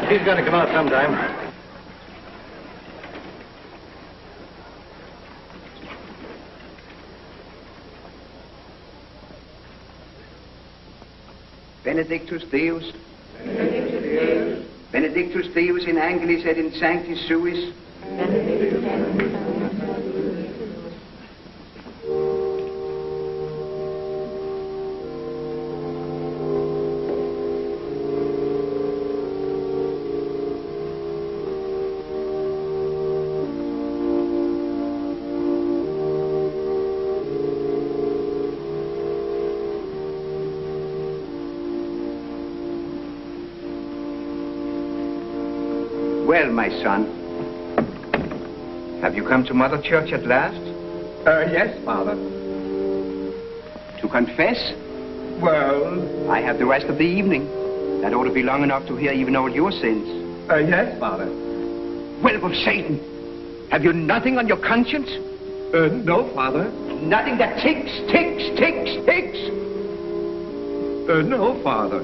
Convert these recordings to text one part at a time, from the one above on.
He's got to come out sometime. Benedictus Deus. Benedictus Deus. Benedictus Deus in Angelis et in Sanctis Suis. Well, my son, have you come to Mother Church at last? Yes, Father. To confess? Well... I have the rest of the evening. That ought to be long enough to hear even all your sins. Yes, Father. Well, of Satan, have you nothing on your conscience? No, Father. Nothing that ticks? No, Father.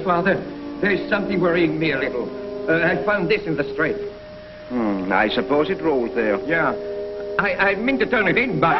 Father, there's something worrying me a little. I found this in the street. I suppose it rolled there. Yeah. I mean to turn it in, but...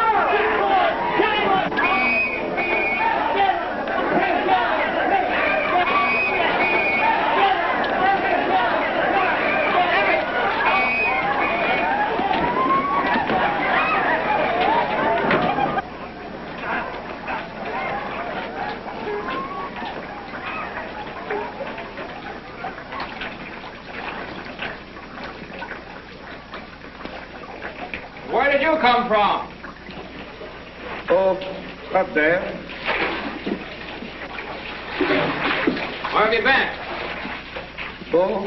Where did you come from? Oh, up there. Where have you been? Oh,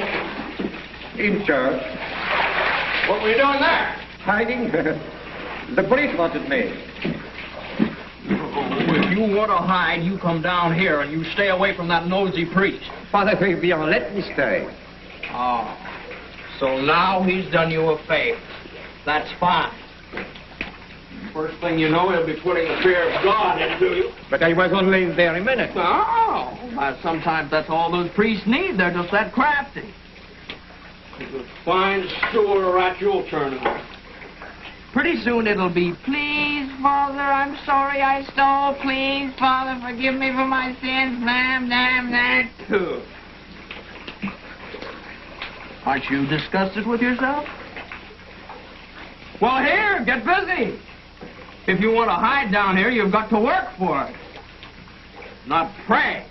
in church. What were you doing there? Hiding. The priest wanted me. If you want to hide, you come down here and you stay away from that nosy priest. Father Fabian, let me stay. Oh, so now he's done you a favor. That's fine. First thing you know, he'll be putting the fear of God into you. But I was only there a minute. Oh, sometimes that's all those priests need. They're just that crafty. He's a fine Stewart rat you'll turn out. Pretty soon it'll be, please, Father, I'm sorry I stole. Please, Father, forgive me for my sins. Damn that. Aren't you disgusted with yourself? Well, here, get busy. If you want to hide down here, you've got to work for it, not pray.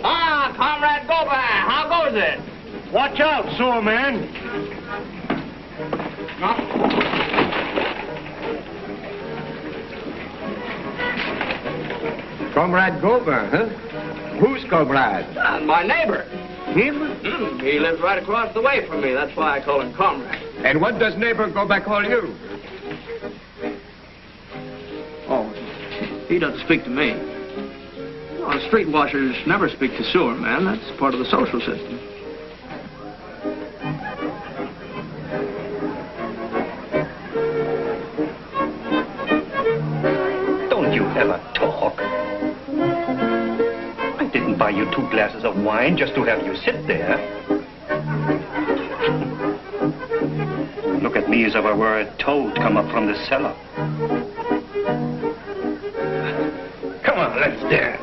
Ah, Comrade Goban, how goes it? Watch out, sewer man. Comrade Gober, huh? Who's comrade? My neighbor. Him? He lives right across the way from me. That's why I call him Comrade. And what does neighbor Gober call you? Oh, he doesn't speak to me. Oh, street washers never speak to sewer man. That's part of the social system. Don't you ever talk. I didn't buy you 2 glasses of wine just to have you sit there. Look at me as if I were a toad come up from the cellar. Come on, let's dance.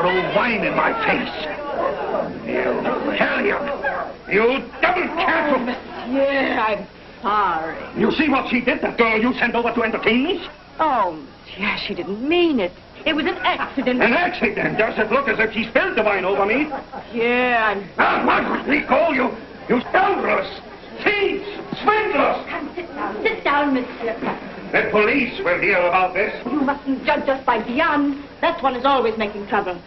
Throw wine in my face. You hellion. You double cattle. Yeah, I'm sorry. You see what she did, that girl you sent over to entertain me? Oh, yeah, she didn't mean it. It was an accident. An accident? Does it look as if she spilled the wine over me? Yeah, I'm... What would we call you? You scoundrels! Thieves! Swindlers! Sit down. down, monsieur. The police will hear about this. You mustn't judge us by Diane. That one is always making trouble.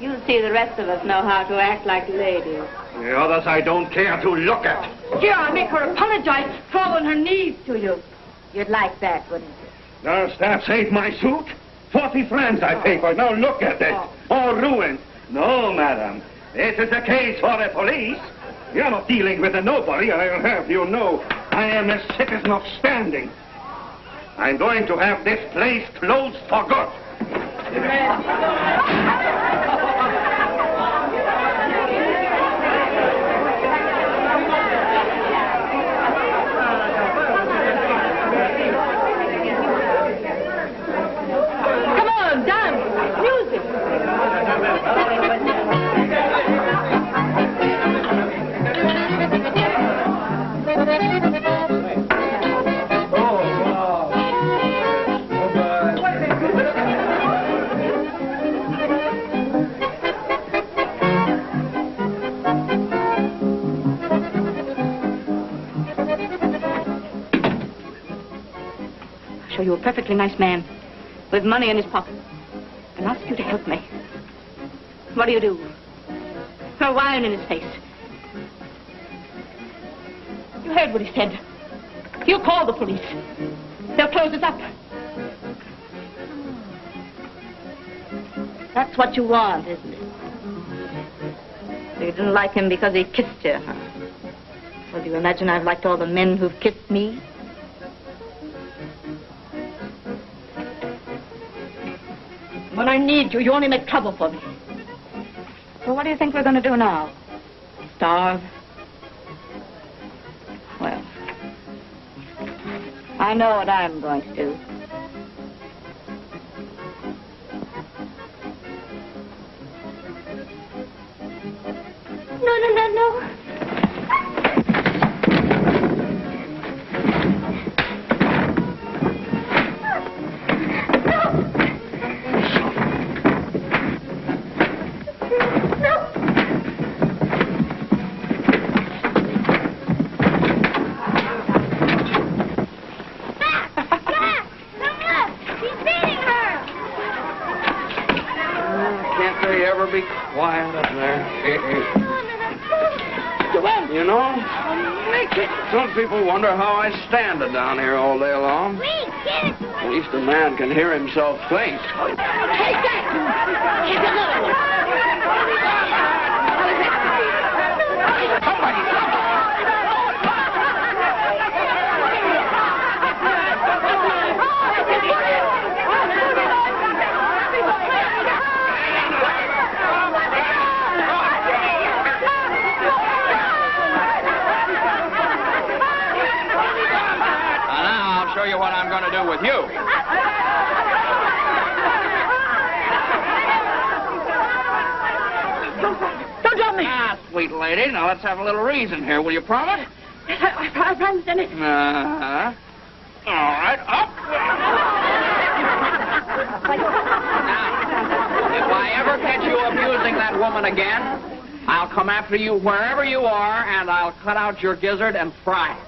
You'll see the rest of us know how to act like ladies. The others I don't care to look at. Here, I make her apologize, fall on her knees to you. You'd like that, wouldn't you? Now, staff saved my suit. 40 francs I pay for it. Now look at it. All ruined. No, madam. This is a case for the police. You're not dealing with a nobody, I'll have you know. I am a citizen of standing. I'm going to have this place closed for good. Come on, dance, music. So you're a perfectly nice man, with money in his pocket, and ask you to help me. What do you do? Throw wine in his face. You heard what he said. You call the police. They'll close us up. That's what you want, isn't it? So you didn't like him because he kissed you, huh? Well, do you imagine I've liked all the men who've kissed me? When I need you, you only make trouble for me. Well, what do you think we're going to do now? Starve? Well, I know what I'm going to do. No. Quiet up there. You know, some people wonder how I stand it down here all day long. At least a man can hear himself think. Take that! Here's another one. Somebody stop it! Show you what I'm going to do with you. Don't drop me. Ah, sweet lady. Now let's have a little reason here. Will you promise? I promise, Dennis. All right, up. Now, if I ever catch you abusing that woman again, I'll come after you wherever you are, and I'll cut out your gizzard and fry it.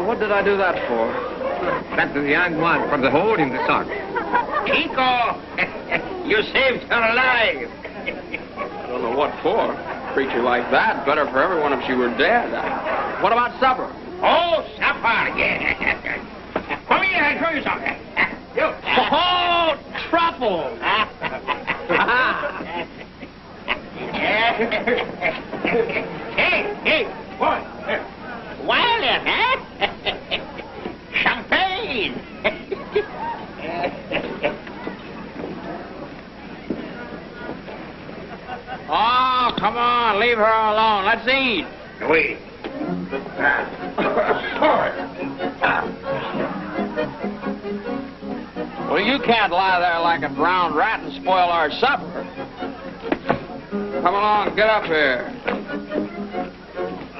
What did I do that for? That's the young one from the hole in the sock. Chico, you saved her life. I don't know what for. A creature like that, better for everyone if she were dead. What about supper? Oh, supper, yeah. Come here, I'll show you something. Oh, truffles! Hey, boy. Violet, huh? Champagne. Oh, come on, leave her alone. Let's eat. Wait. Well, you can't lie there like a drowned rat and spoil our supper. Come along, get up here.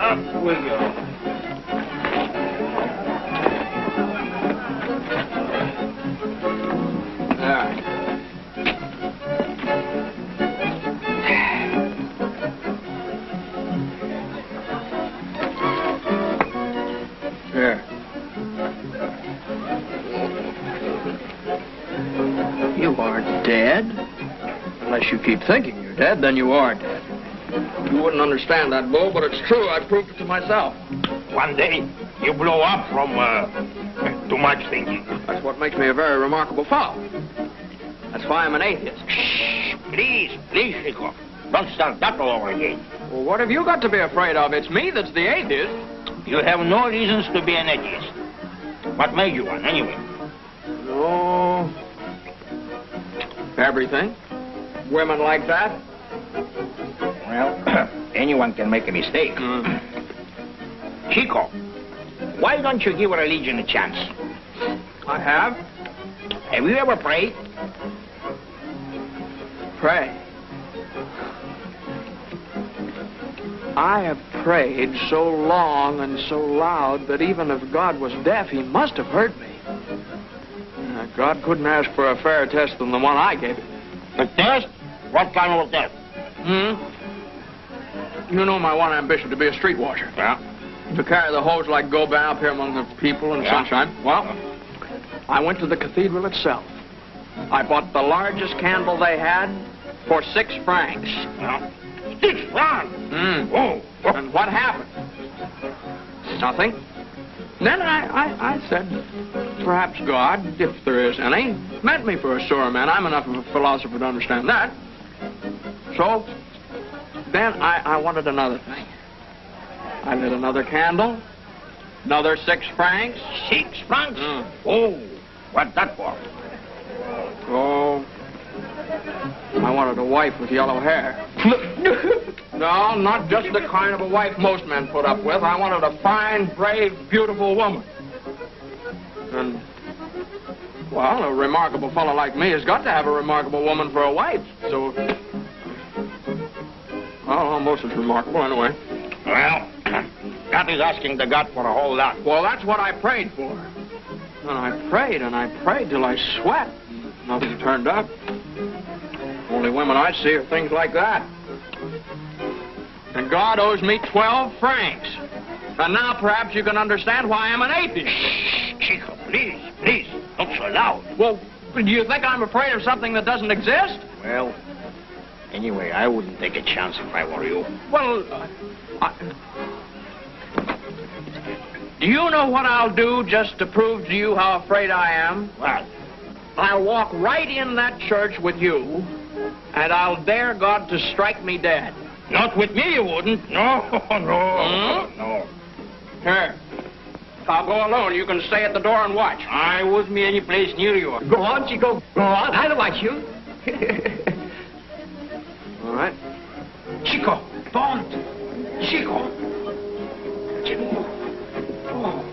Up we go. There. You aren't dead. Unless you keep thinking you're dead, then you are dead. You wouldn't understand that, Bo, but it's true. I proved it to myself. One day, you blow up from too much thinking. That's what makes me a very remarkable fellow. That's why I'm an atheist. Shh, please, Chico. Don't start that all over again. Well, what have you got to be afraid of? It's me that's the atheist. You have no reasons to be an atheist. What made you one, anyway? Oh, everything. Women like that. Well, anyone can make a mistake. Chico, why don't you give religion a chance? I have. Have you ever prayed? Pray. I have prayed so long and so loud that even if God was deaf, he must have heard me. God couldn't ask for a fairer test than the one I gave him. The test? What kind of a test? You know my one ambition, to be a street washer. Yeah. To carry the hose like Gobin up here among the people in the sunshine. Well, I went to the cathedral itself. I bought the largest candle they had for 6 francs. Yeah. 6 francs? Oh. And what happened? Nothing. Then I said, perhaps God, if there is any, meant me for a sewer man. I'm enough of a philosopher to understand that. So, then I wanted another thing. I lit another candle, another 6 francs. 6 francs? Oh, what that for? Oh, I wanted a wife with yellow hair. No, not just the kind of a wife most men put up with. I wanted a fine, brave, beautiful woman. And, well, a remarkable fellow like me has got to have a remarkable woman for a wife. So, well, almost as remarkable anyway. Well, God is asking the God for a whole lot. Well, that's what I prayed for. And I prayed till I sweat. Nothing turned up. Only women I see are things like that. And God owes me 12 francs. And now perhaps you can understand why I'm an atheist. Shh, Chico, please, not so loud. Well, do you think I'm afraid of something that doesn't exist? Well, anyway, I wouldn't take a chance if I were you. Well, do you know what I'll do just to prove to you how afraid I am? What? I'll walk right in that church with you, and I'll dare God to strike me dead. Not with me, you wouldn't. No. Here. I'll go alone. You can stay at the door and watch. I wouldn't be any place near you. Go on, Chico. Go on. I'll watch you. All right. Chico, don't. Chico. Oh.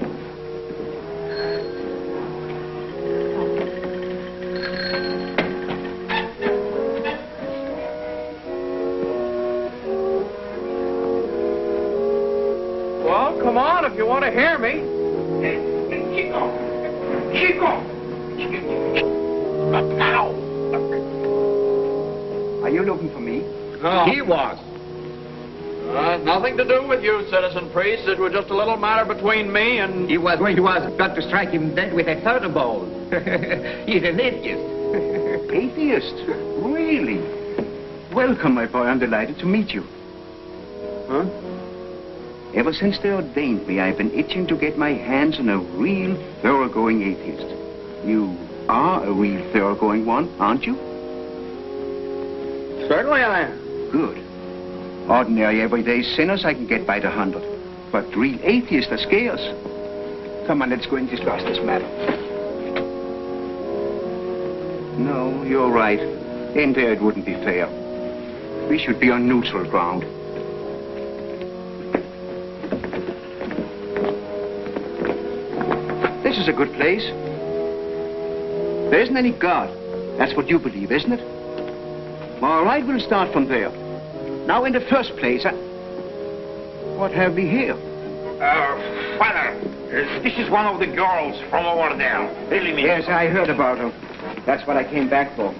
Well, come on if you want to hear me. Chico. But now. Are you looking for me? No. He was. Nothing to do with you, citizen priest. It was just a little matter between me and... He was got to strike him dead with a thunderbolt. He's an atheist. Atheist? Really? Welcome, my boy. I'm delighted to meet you. Huh? Ever since they ordained me, I've been itching to get my hands on a real thoroughgoing atheist. You are a real thoroughgoing one, aren't you? Certainly I am. Good. Ordinary, everyday sinners I can get by the 100. But real atheists are scarce. Come on, let's go and discuss this matter. No, you're right. In there it wouldn't be fair. We should be on neutral ground. This is a good place. There isn't any God. That's what you believe, isn't it? All right, we'll start from there. Now, in the first place, What have we here? Father, this is one of the girls from over there. Really, me. Yes, I heard about her. That's what I came back for.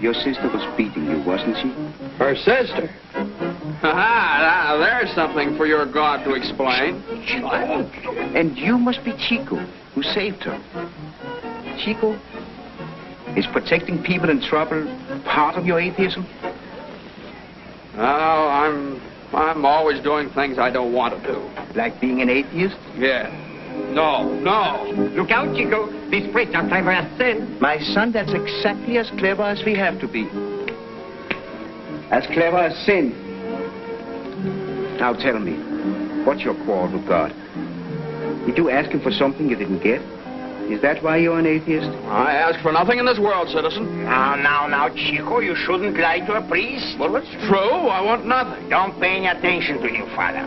Your sister was beating you, wasn't she? Her sister? Now there's something for your God to explain. And you must be Chico, who saved her. Chico, is protecting people in trouble part of your atheism? Oh, I'm always doing things I don't want to do. Like being an atheist? Yeah. No. Look out, Chico. These priests are clever as sin. My son, that's exactly as clever as we have to be. As clever as sin. Now tell me, what's your quarrel with God? Did you ask him for something you didn't get? Is that why you're an atheist? I ask for nothing in this world, citizen. Now, Chico, you shouldn't lie to a priest. Well, it's true. I want nothing. Don't pay any attention to him, Father.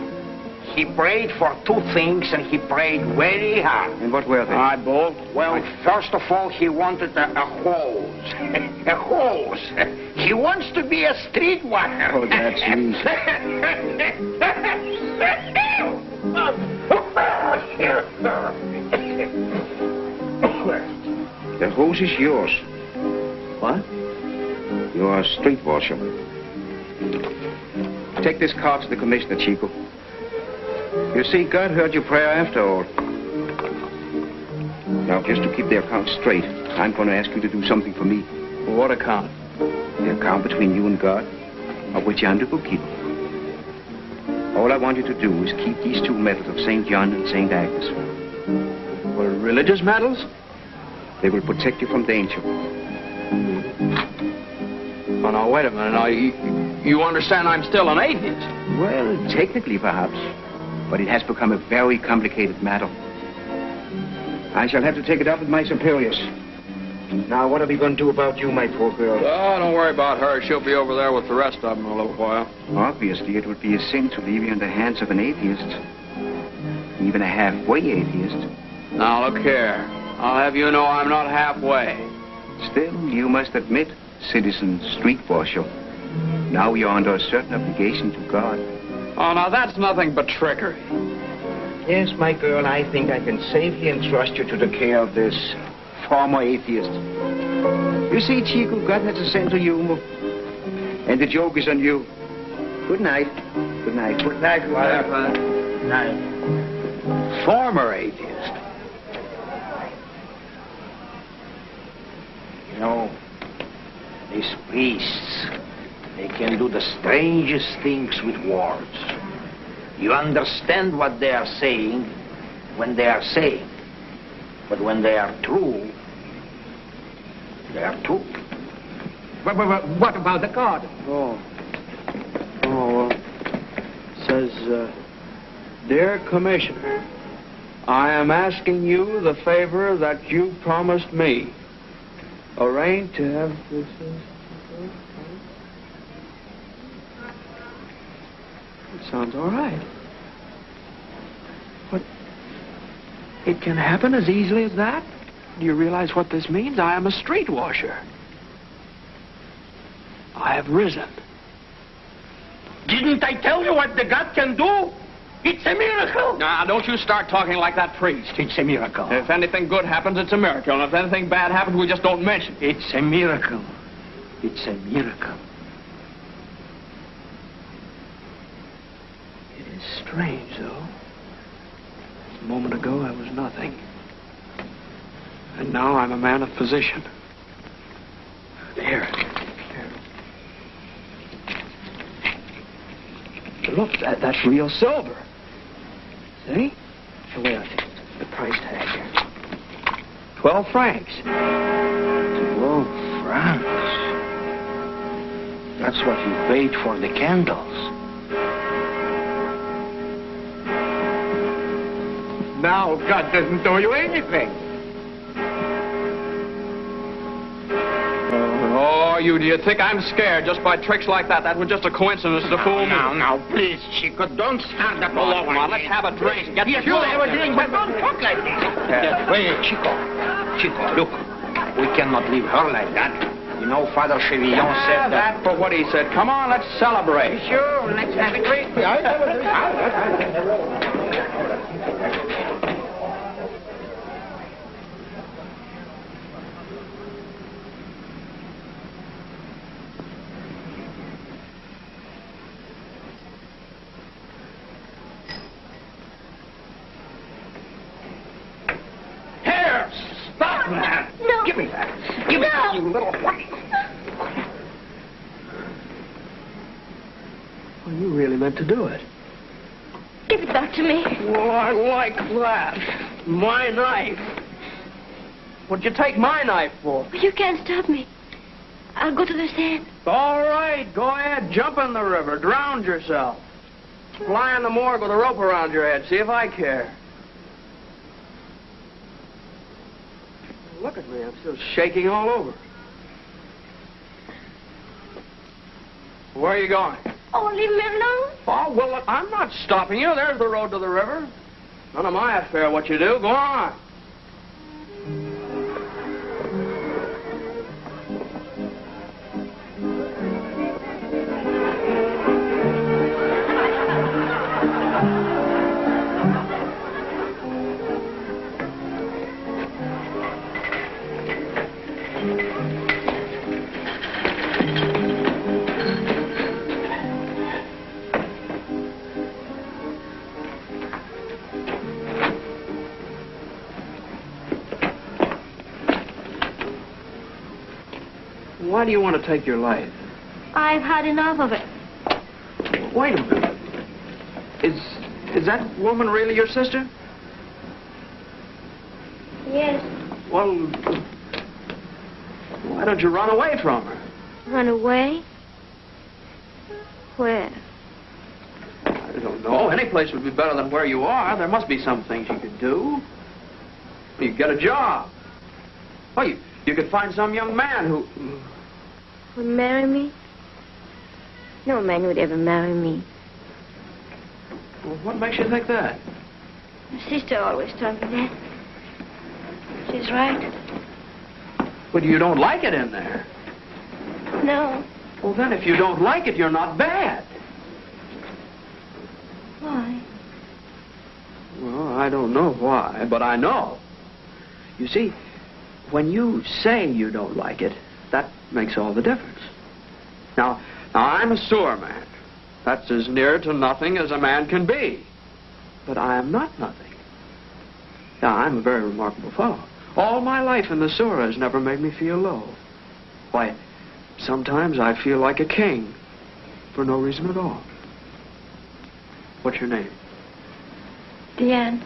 He prayed for two things, and he prayed very hard. And what were they? Eyeball. Well, first of all, he wanted a hose. A hose. He wants to be a streetwalker. Oh, that's easy. The hose is yours. What? You're a street washer. Take this card to the commissioner, Chico. You see, God heard your prayer after all. Now, just to keep the account straight, I'm going to ask you to do something for me. What account? The account between you and God, of which I'm the bookkeeper. All I want you to do is keep these two medals of St. John and St. Agnes. Well, religious medals? They will protect you from danger. Oh, now, wait a minute. Now, you understand I'm still an atheist? Well, technically, perhaps. But it has become a very complicated matter. I shall have to take it up with my superiors. Now, what are we going to do about you, my poor girl? Oh, don't worry about her. She'll be over there with the rest of them in a little while. Obviously, it would be a sin to leave you in the hands of an atheist. Even a halfway atheist. Now, look here. I'll have you know I'm not halfway. Still, you must admit, citizen street washer, now you're under a certain obligation to God. Oh, now, that's nothing but trickery. Yes, my girl, I think I can safely entrust you to the care of this former atheist. You see, Chico, God has a sense of humor. And the joke is on you. Good night. Good night. Good night, Father. Good night. Former atheist. You know, these priests, they can do the strangest things with words. You understand what they are saying when they are saying. But when they are true, they are true. But what about the card? Says, Dear Commissioner, I am asking you the favor that you promised me. Arrange to have this... It sounds all right. But it can happen as easily as that? Do you realize what this means? I am a street washer. I have risen. Didn't I tell you what the God can do? It's a miracle. Now, don't you start talking like that priest. It's a miracle. If anything good happens, it's a miracle. And if anything bad happens, we just don't mention it. It's a miracle. It's a miracle. It is strange, though. A moment ago, I was nothing. And now I'm a man of position. Here. Look, that's real silver. See? Where? The price tag here. 12 francs. 12 francs. That's what you paid for the candles. Now God doesn't owe you anything. Do you think I'm scared just by tricks like that? That was just a coincidence to fool me. Now, please, Chico, don't start that all over. Come on, let's have a drink. Get If you have a drink, but don't talk like this. Wait, Chico, look, we cannot leave her like that. You know, Father Chevillon said that for what he said. Come on, let's celebrate. Sure, let's have it. Here, stop that. No. Give me that. Give me that, you little white. Well, you really meant to do it. Give it back to me. Well, I like that. My knife. What'd you take my knife for? You can't stop me. I'll go to the sand. All right, go ahead. Jump in the river. Drown yourself. Fly in the morgue with a rope around your head. See if I care. Look at me. I'm still shaking all over. Where are you going? Oh, leave me alone. Oh, well, look, I'm not stopping you. There's the road to the river. None of my affair what you do. Go on. Why do you want to take your life? I've had enough of it. Wait a minute. Is that woman really your sister? Yes. Well, why don't you run away from her? Run away? Where? I don't know. Any place would be better than where you are. There must be some things you could do. You could get a job. Oh, you could find some young man who... Would marry me? No man would ever marry me. Well, what makes you think that? My sister always told me that. She's right. But you don't like it in there. No. Well, then, if you don't like it, you're not bad. Why? Well, I don't know why, but I know. You see, when you say you don't like it, that makes all the difference. Now, I'm a sewer man. That's as near to nothing as a man can be. But I am not nothing. Now, I'm a very remarkable fellow. All my life in the sewer has never made me feel low. Why, sometimes I feel like a king for no reason at all. What's your name? Diane.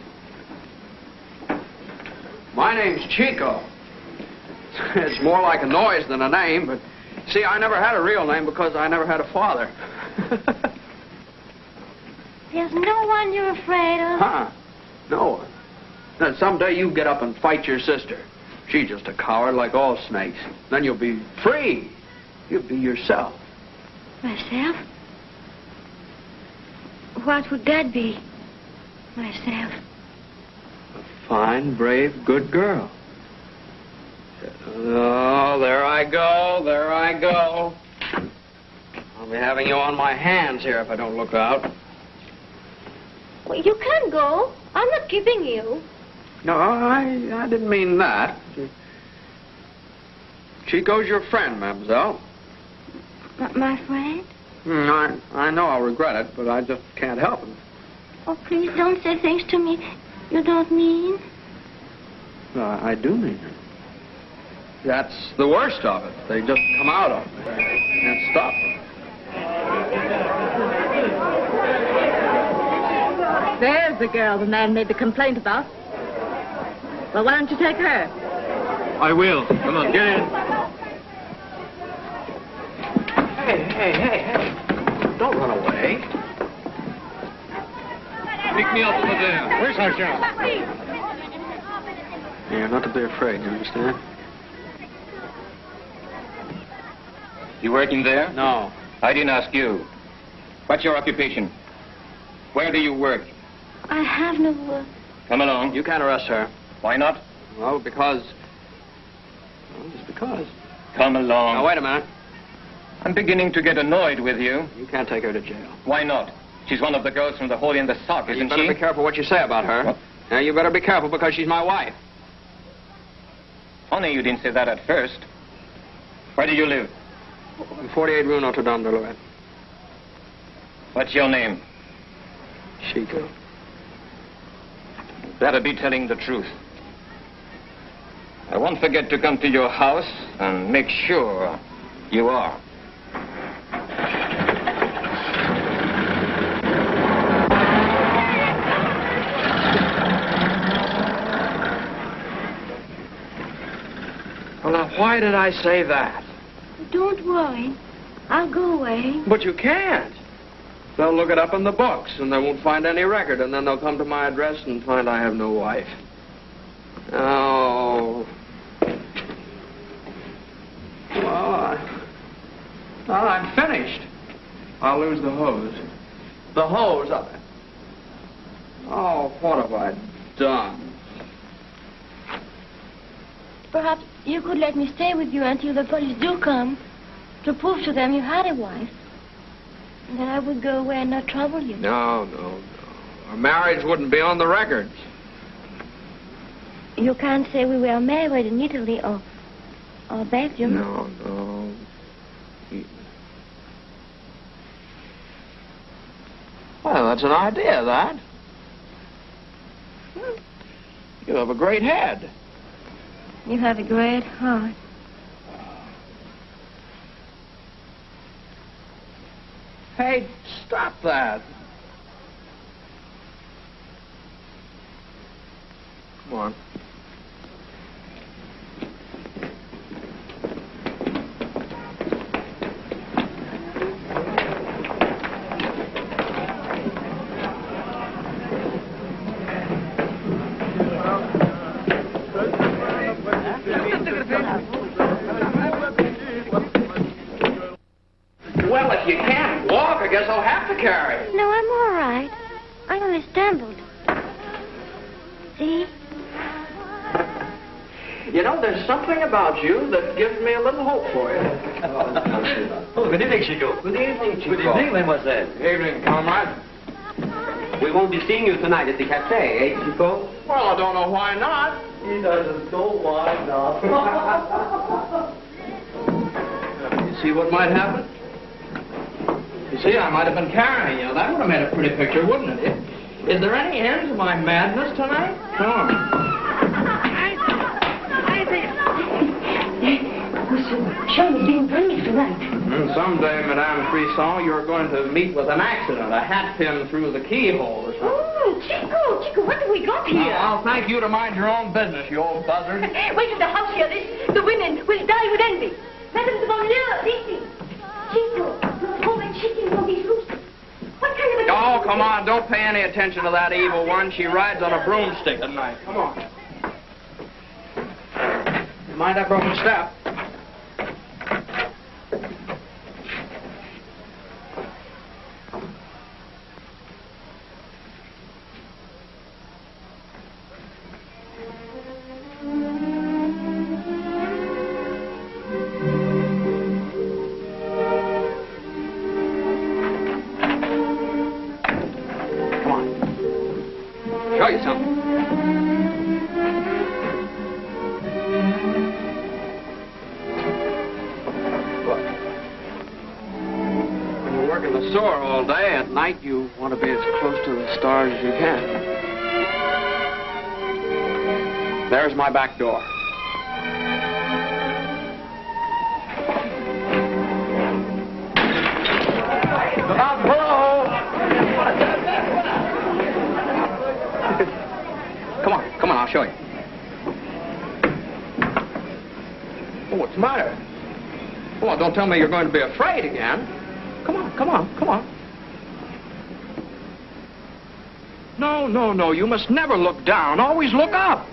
My name's Chico. It's more like a noise than a name, but see, I never had a real name because I never had a father. There's no one you're afraid of? Huh? No one. Then someday you get up and fight your sister. She's just a coward like all snakes. Then you'll be free. You'll be yourself. Myself? What would that be? Myself? A fine, brave, good girl. Oh, there I go, there I go. I'll be having you on my hands here if I don't look out. Well, you can't go. I'm not keeping you. No, I didn't mean that. Chico's your friend, mademoiselle. My friend? I know I'll regret it, but I just can't help it. Oh, please don't say things to me you don't mean. I do mean it. That's the worst of it. They just come out of me. Can't stop them. There's the girl the man made the complaint about. Well, why don't you take her? I will. Come on, get in. Hey. Don't run away. Pick me up over there. Where's our sheriff? Yeah, not to be afraid, you understand? You working there? No. I didn't ask you. What's your occupation? Where do you work? I have no work. Come along. You can't arrest her. Why not? Well, because... Well, just because. Come along. Now, wait a minute. I'm beginning to get annoyed with you. You can't take her to jail. Why not? She's one of the girls from the Holy and the Sock, isn't You better she? be careful what you say about her. What? Now, you better be careful because she's my wife. Funny you didn't say that at first. Where do you live? 48 Rue Notre Dame de Lorette. What's your name? Chico. Better be telling the truth. I won't forget to come to your house and make sure you are. Well, now, why did I say that? Don't worry. I'll go away. But you can't. They'll look it up in the books, and they won't find any record, and then they'll come to my address and find I have no wife. Oh. Well, I'm finished. I'll lose the hose. The hose? Oh, what have I done? Perhaps you could let me stay with you until the police do come to prove to them you had a wife. And then I would go away and not trouble you. No. Our marriage wouldn't be on the records. You can't say we were married in Italy or Belgium. No. Well, that's an idea, that. You have a great head. You have a great heart. Hey, stop that. Come on. Well, if you can't walk, I guess I'll have to carry. No, I'm all right. I only stumbled. See? You know, there's something about you that gives me a little hope for you. Oh, good evening, Chico. Good evening, Chico. Good evening, mademoiselle. Good evening, comrade. We won't be seeing you tonight at the cafe, eh, Chico? Well, I don't know why not. He doesn't know why not. You see what might happen? You see, I might have been carrying you. That would have made a pretty picture, wouldn't it? Is there any end to my madness tonight? Come on. Sean is being brave tonight. Someday, Madame Frisson, you're going to meet with an accident, a hat pin through the keyhole or something. Oh, Chico, what have we got here? I'll thank you to mind your own business, you old buzzard. Wait till the house hear this. The women will die with envy. Madame de Bonheur, listen. Chico, your poor chicken will be roosted. What kind of a... Oh, come on, don't pay any attention to that evil one. She rides on a broomstick at night. Come on. Mind that broken step. Show you something. Look. When you work in the sewer all day, at night you want to be as close to the stars as you can. There's my back door. Come on, I'll show you. Oh, what's the matter? Oh, don't tell me you're going to be afraid again. Come on. No, you must never look down. Always look up.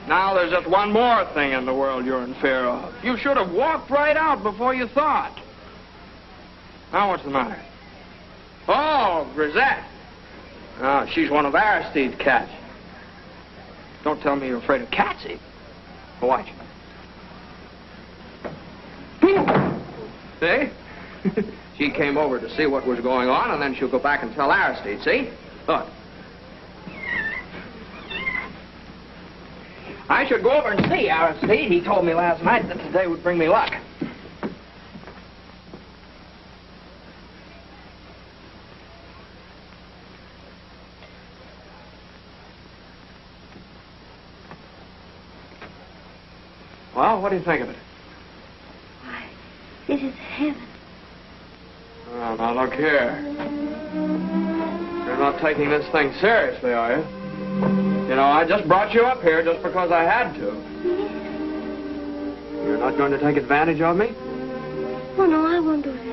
Now, there's just one more thing in the world you're in fear of. You should have walked right out before you thought. Now, what's the matter? Oh, Grisette. Ah, she's one of Aristide's cats. Don't tell me you're afraid of cats, even. Watch. See? She came over to see what was going on, and then she'll go back and tell Aristide, see? Look. I should go over and see Aristide. He told me last night that today would bring me luck. Well, what do you think of it? Why, this is heaven. Oh, now look here. You're not taking this thing seriously, are you? You know, I just brought you up here just because I had to. You're not going to take advantage of me? Oh, no, I won't do that.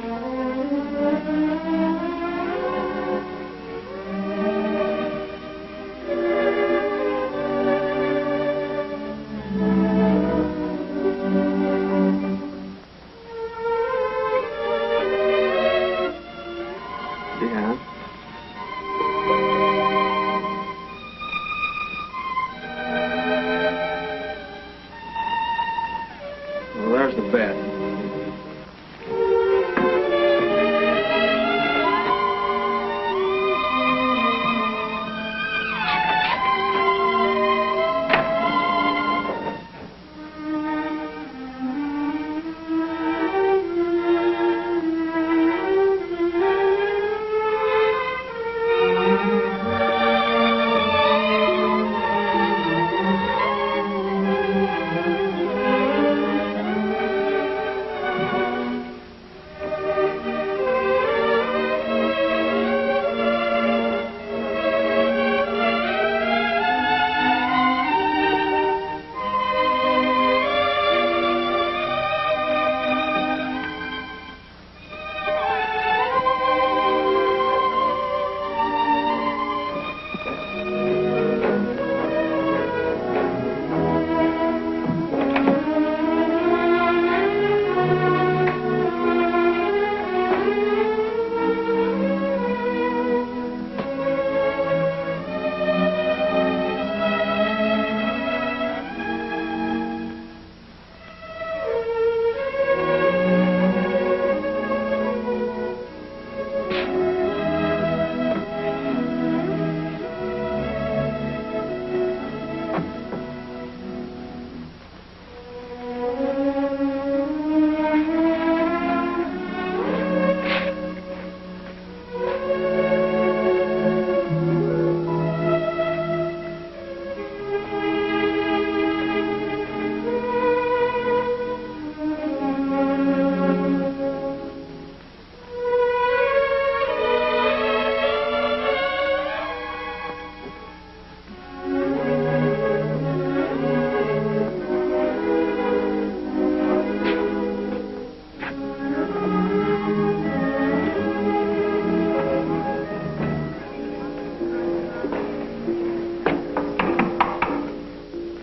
Yeah. Well, there's the bed.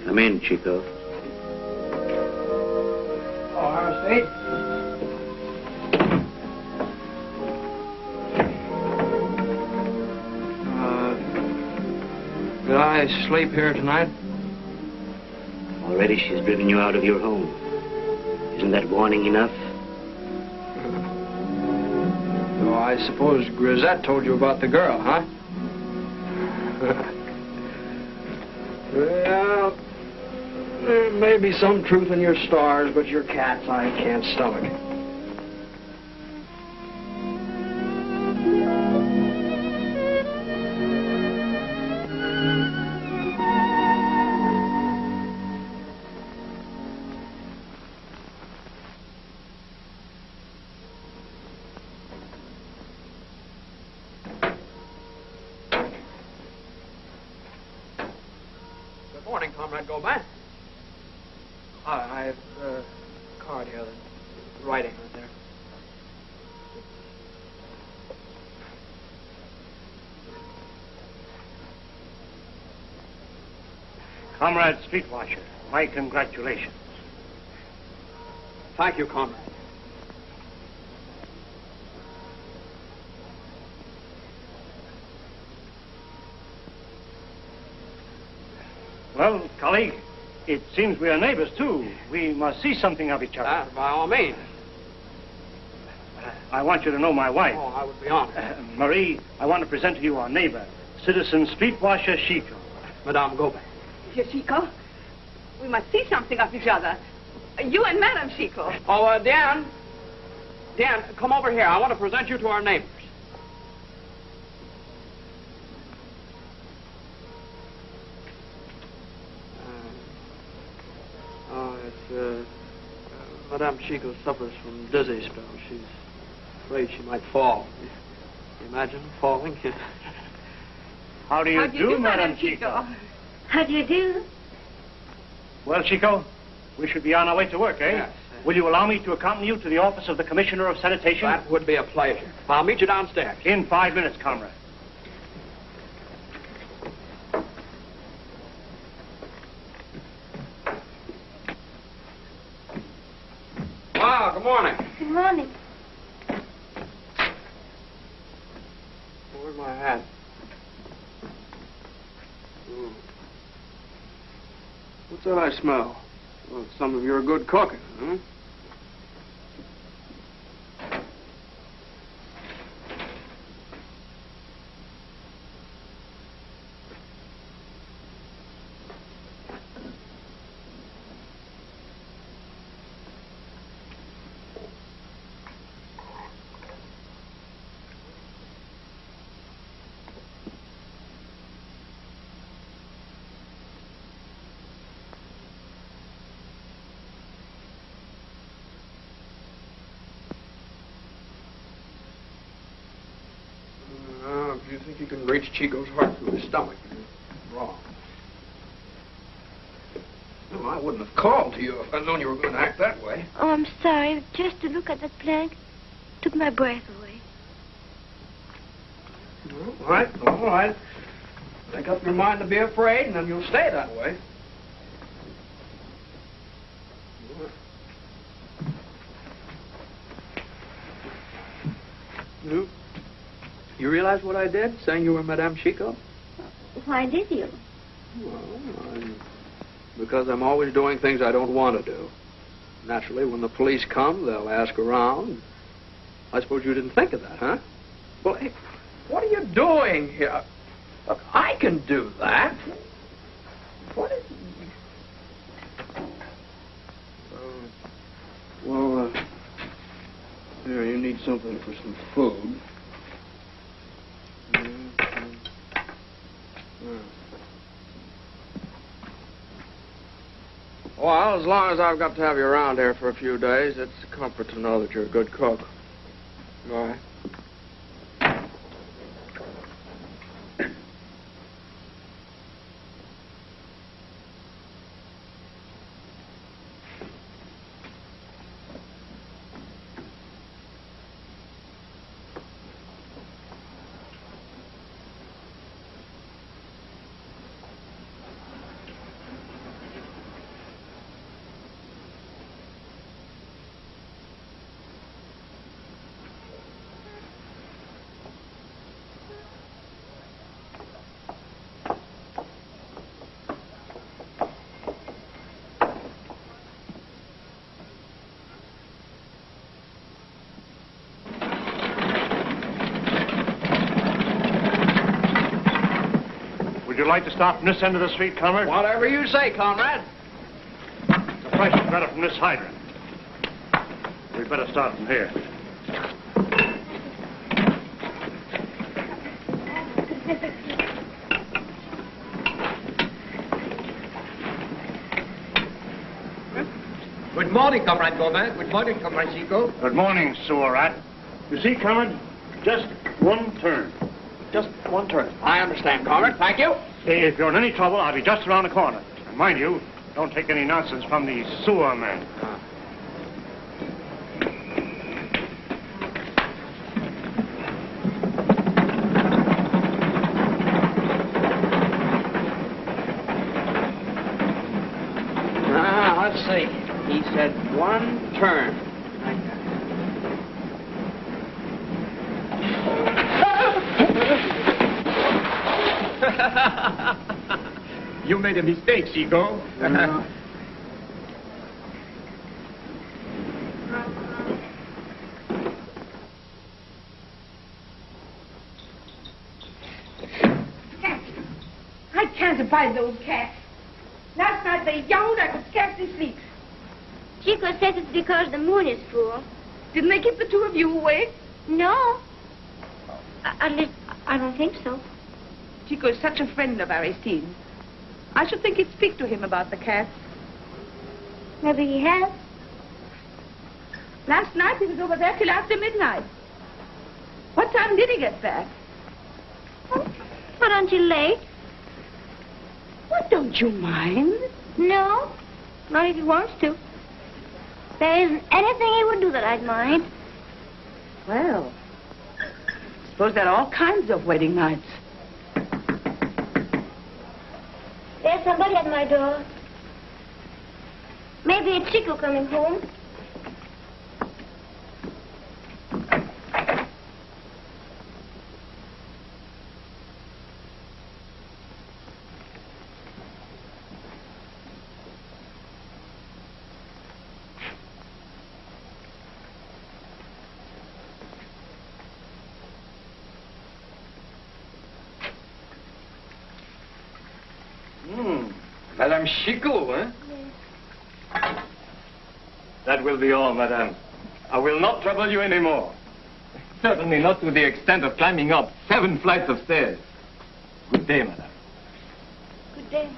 Come in, Chico. Oh, Aristide. Did I sleep here tonight? Already she's driven you out of your home. Isn't that warning enough? Oh, I suppose Grisette told you about the girl, huh? Well, there may be some truth in your stars, but your cats I can't stomach. Good morning, Comrade Gobin. I have a card here, the writing right there. Comrade Streetwatcher, my congratulations. Thank you, Comrade. Well, colleague, it seems we are neighbors, too. We must see something of each other. By all means. I want you to know my wife. Oh, I would be honored. Marie, I want to present to you our neighbor, citizen streetwasher Chico. Madame, go back. Monsieur Chico, we must see something of each other. You and Madame Chico. Oh, Dan. Dan, come over here. I want to present you to our neighbors. Madame Chico suffers from dizzy spell. She's afraid she might fall. Can you imagine falling? How do you do, Madame Chico? How do you do? Well, Chico, we should be on our way to work, eh? Yes. Will you allow me to accompany you to the office of the Commissioner of Sanitation? That would be a pleasure. I'll meet you downstairs. In 5 minutes, comrade. Wow, good morning. Good morning. Where's my hat? What's that I smell? Well, some of your good cooking, huh? If you think you can reach Chico's heart through his stomach, you're wrong. No, I wouldn't have called to you if I'd known you were going to act that way. Oh, I'm sorry. Just to look at that plank took my breath away. All right, all right. Make up your mind to be afraid, and then you'll stay that way. You realize what I did, saying you were Madame Chico? Why did you? Well, because I'm always doing things I don't want to do. Naturally, when the police come, they'll ask around. I suppose you didn't think of that, huh? Well, hey, what are you doing here? Look, I can do that. What is... Here, you need something for some food. Well, as long as I've got to have you around here for a few days, it's a comfort to know that you're a good cook. All right. Would you like to stop from this end of the street, comrade? Whatever you say, comrade. The price is better from this hydrant. We'd better start from here. Good morning, Comrade Gomez. Good morning, Comrade Chico. Good morning, sewer rat. You see, comrade, just one turn. Just one turn. I understand, comrade. Thank you. If you're in any trouble, I'll be just around the corner. And mind you, don't take any nonsense from these sewer men. Let's see. He said one turn. You made a mistake, Chico. I can't abide those cats. Last night they yawned, I could scarcely sleep. Chico says it's because the moon is full. Didn't they keep the two of you awake? No. At least, I don't think so. Chico is such a friend of Aristide's. I should think he'd speak to him about the cats. Maybe he has. Last night he was over there till after midnight. What time did he get back? Oh, not until late. Well, don't you mind? No, not if he wants to. There isn't anything he would do that I'd mind. Well, suppose there are all kinds of wedding nights. There's somebody at my door. Maybe it's Chico coming home. Madame Chico, eh? Yes. That will be all, madame. I will not trouble you anymore. Certainly not to the extent of climbing up 7 flights of stairs. Good day, madame. Good day.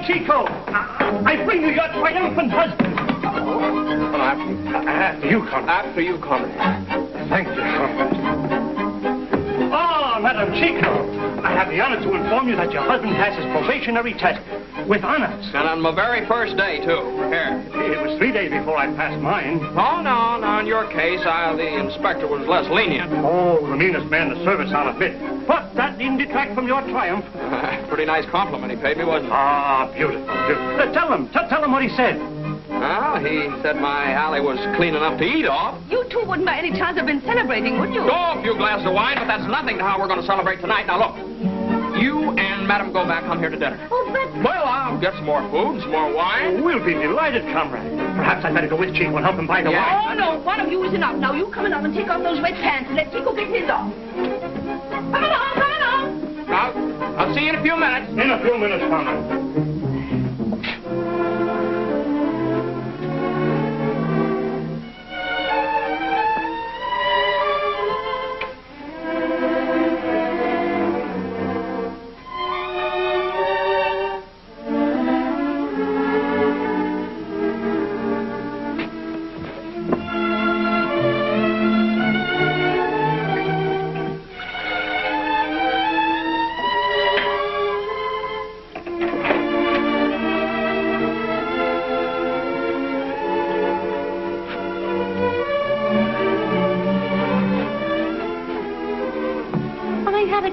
Chico, I bring you your triumphant husband. After you, Conrad. After you, Conrad. Thank you, Conrad. Ah, Madam Chico, I have the honor to inform you that your husband passed his probationary test with honors. And on my very first day, too. Here. It was 3 days before I passed mine. Oh, no. In your case, the inspector was less lenient. Oh, the meanest man in the service, I'll admit. But that didn't detract from your triumph. Pretty nice compliment he paid me, wasn't it? Ah, beautiful. Tell him what he said. Well, he said my alley was clean enough to eat off. You two wouldn't by any chance have been celebrating, would you? Go a few glasses of wine, but that's nothing to how we're going to celebrate tonight. Now, look. You and Madam go back. Come here to dinner. Oh, but... Well, I'll get some more food, some more wine. Oh, we'll be delighted, comrade. Perhaps I'd better go with Chico and help him buy the wine. Oh, no. One of you is enough. Now, you come along and take off those wet pants and let Chico get his off. Come along. I'll see you in a few minutes. In a few minutes, comrade.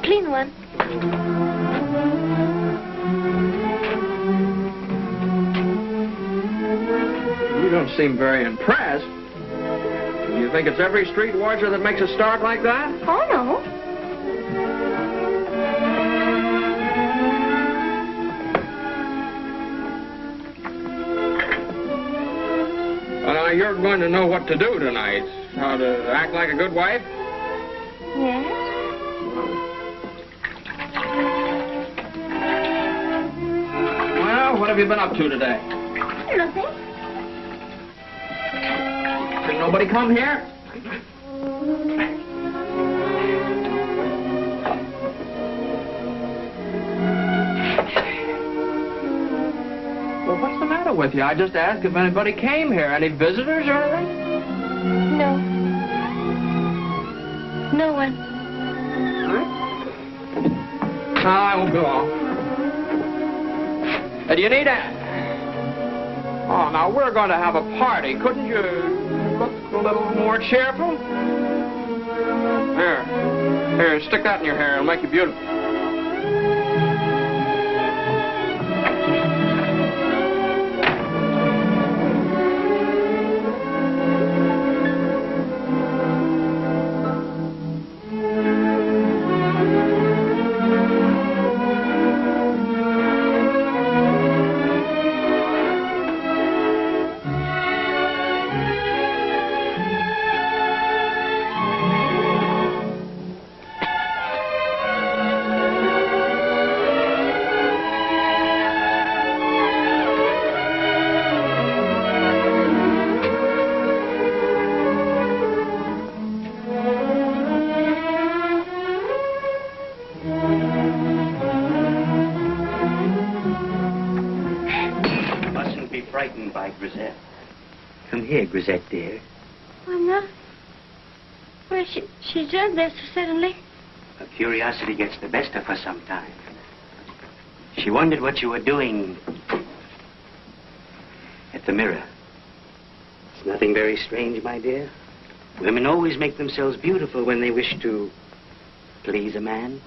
Clean one. You don't seem very impressed. Do you think it's every street washer that makes a start like that? Oh, no. Well, now, you're going to know what to do tonight. How to act like a good wife? Yes? Well, what have you been up to today? Nothing. Did nobody come here? Well, what's the matter with you? I just asked if anybody came here. Any visitors or anything? No. No one. No, I won't go on. Do you need that? Oh, now, we're going to have a party. Couldn't you look a little more cheerful? Here, stick that in your hair. It'll make you beautiful. Grisette, dear. I'm not. Well, she drove there so suddenly. Her curiosity gets the best of her sometimes. She wondered what you were doing at the mirror. It's nothing very strange, my dear. Women always make themselves beautiful when they wish to please a man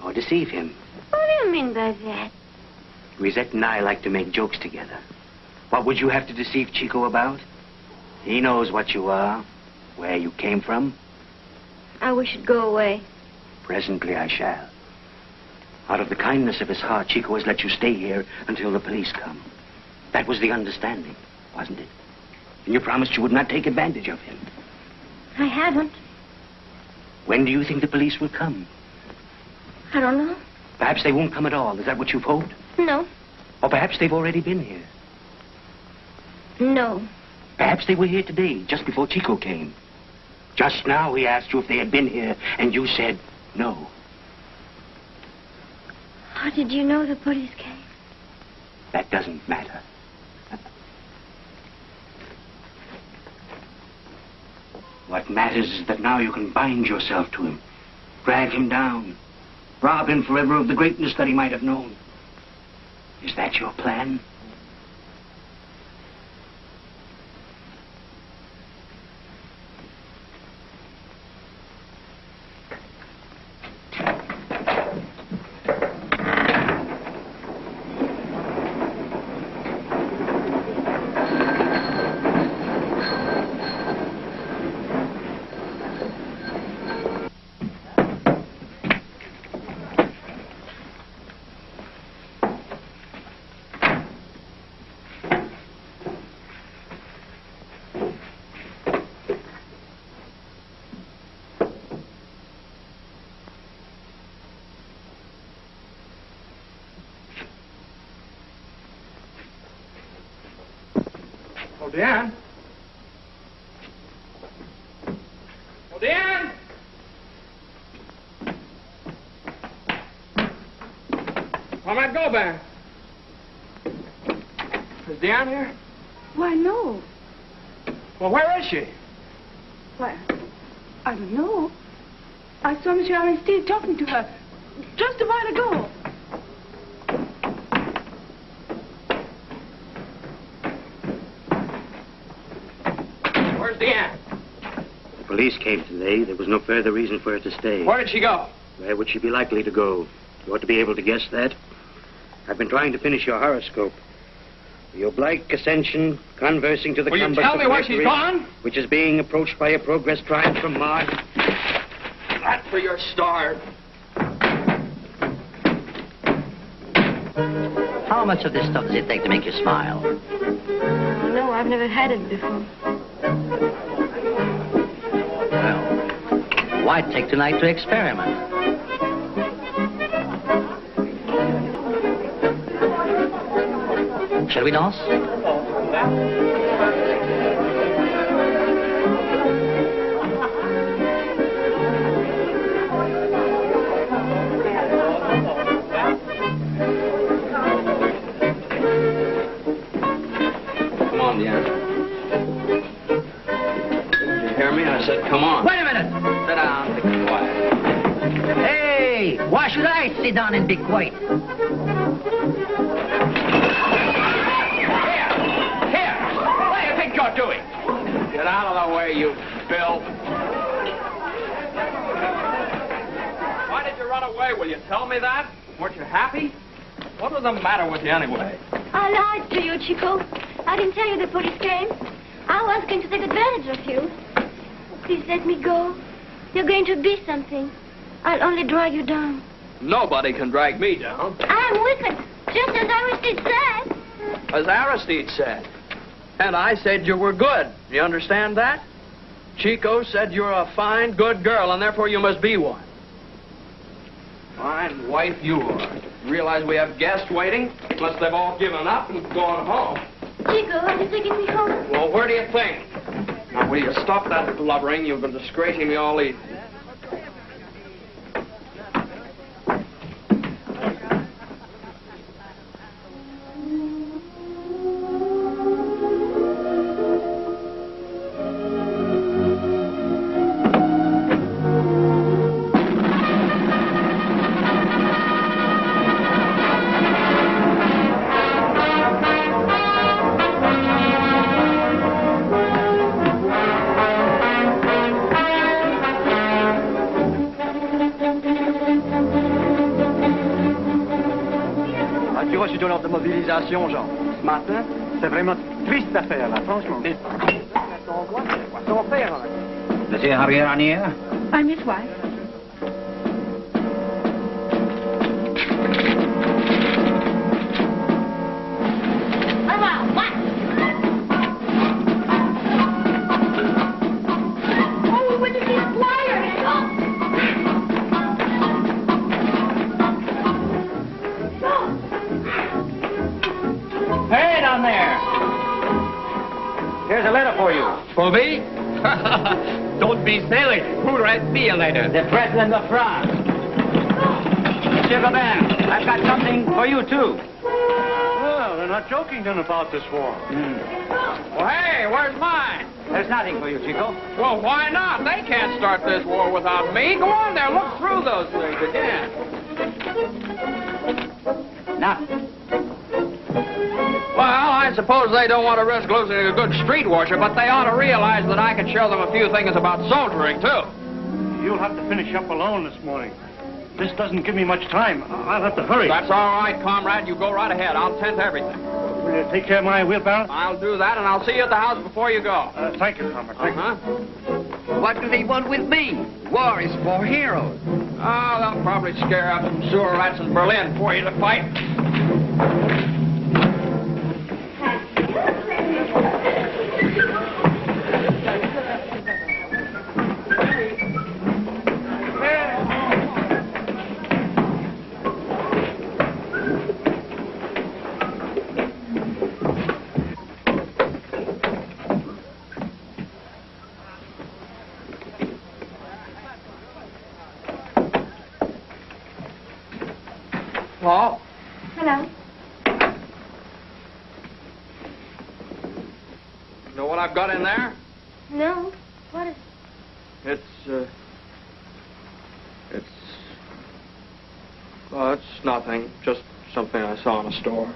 or deceive him. What do you mean by that? Grisette and I like to make jokes together. What would you have to deceive Chico about? He knows what you are, where you came from. I wish you'd go away. Presently I shall. Out of the kindness of his heart, Chico has let you stay here until the police come. That was the understanding, wasn't it? And you promised you would not take advantage of him. I haven't. When do you think the police will come? I don't know. Perhaps they won't come at all. Is that what you've hoped? No. Or perhaps they've already been here. No. Perhaps they were here today, just before Chico came. Just now he asked you if they had been here, and you said no. How did you know the police came? That doesn't matter. What matters is that now you can bind yourself to him, drag him down, rob him forever of the greatness that he might have known. Is that your plan? Oh, Dan? Oh, Dan? Where might go back? Is Dan here? Why, no. Well, where is she? Why, I don't know. I saw Monsieur Aristide talking to her just a while ago. Where's Deanne? The police came today. There was no further reason for her to stay. Where did she go? Where would she be likely to go? You ought to be able to guess that. I've been trying to finish your horoscope. The oblique ascension conversing to the Will you compass tell of me where she's Mercury, gone? which is being approached by a progress train from Mars. That for your star. How much of this stuff does it take to make you smile? Oh, no, I've never had it before. Well, why take tonight to experiment? Shall we dance? Come on, Deanna. Did you hear me? I said, come on. Wait a minute! Sit down, be quiet. Hey! Why should I sit down and be quiet? You're doing? Get out of the way, you Bill. Why did you run away? Will you tell me that? Weren't you happy? What was the matter with you anyway? I lied to you, Chico. I didn't tell you the police came. I was going to take advantage of you. Please let me go. You're going to be something. I'll only drag you down. Nobody can drag me down. I'm wicked, just as Aristide said. As Aristide said. And I said you were good. You understand that? Chico said you're a fine, good girl, and therefore you must be one. Fine wife you are. Realize we have guests waiting? Must they've all given up and gone home. Chico, are you taking me home? Well, where do you think? Now, will you stop that blubbering? You've been disgracing me all evening. As-tu reçu ton ordre de mobilisation, Jean? Ce matin? C'est vraiment triste affaire, là, franchement. Ton père, Monsieur arrière. I'm his wife. Hey, down there. Here's a letter for you. For me? Don't be silly. Who writes me a letter? The President of France. Monsieur Robert, I've got something for you, too. Well, they're not joking then about this war. Well, hey, where's mine? There's nothing for you, Chico. Well, why not? They can't start this war without me. Go on there, look through those things again. Nothing. Well, I suppose they don't want to risk losing a good street washer, but they ought to realize that I can show them a few things about soldiering, too. You'll have to finish up alone this morning. This doesn't give me much time. I'll have to hurry. That's all right, comrade. You go right ahead. I'll tend to everything. Will you take care of my wheelbarrow? I'll do that, and I'll see you at the house before you go. Thank you, comrade. Thank you. What do they want with me? War is for heroes. Oh, they'll probably scare up some sewer rats in Berlin for you to fight. Paul? Hello. Know what I've got in there? No. What is It's nothing. Just something I saw in a store.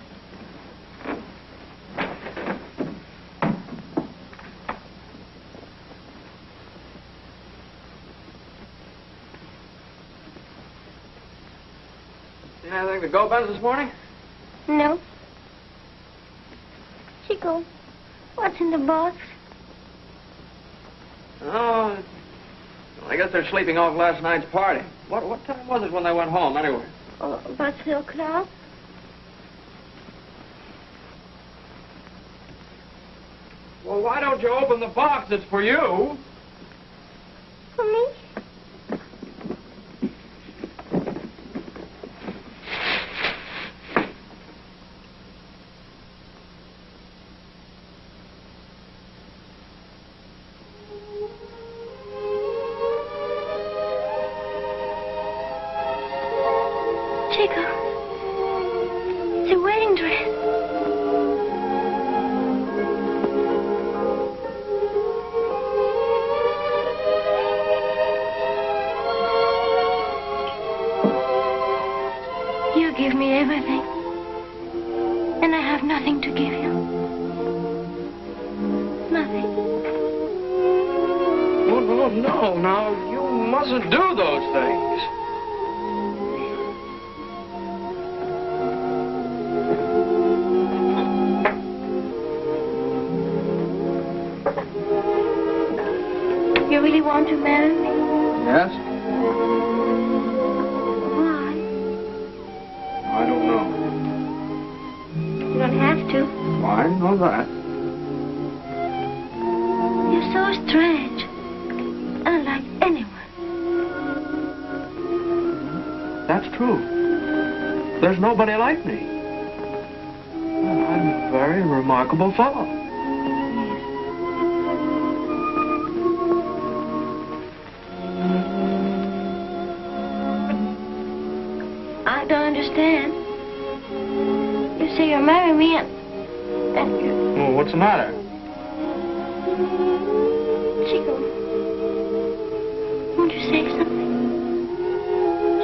You anything to go, Ben, this morning? No. Chico, what's in the box? Oh, I guess they're sleeping off last night's party. What time was it when they went home, anyway? Oh, about 3 o'clock. Well, why don't you open the box? It's for you. For me? Chico, it's a wedding dress. You give me everything, and I have nothing to give you. Nothing. Oh, no, now, you mustn't do those things. You really want to marry me? Yes? Why? I don't know. You don't have to. I know that. You're so strange. Unlike anyone. That's true. There's nobody like me. I'm a very remarkable fellow. I don't understand. You say you'll marry me and you... Well, what's the matter? Chico, won't you say something?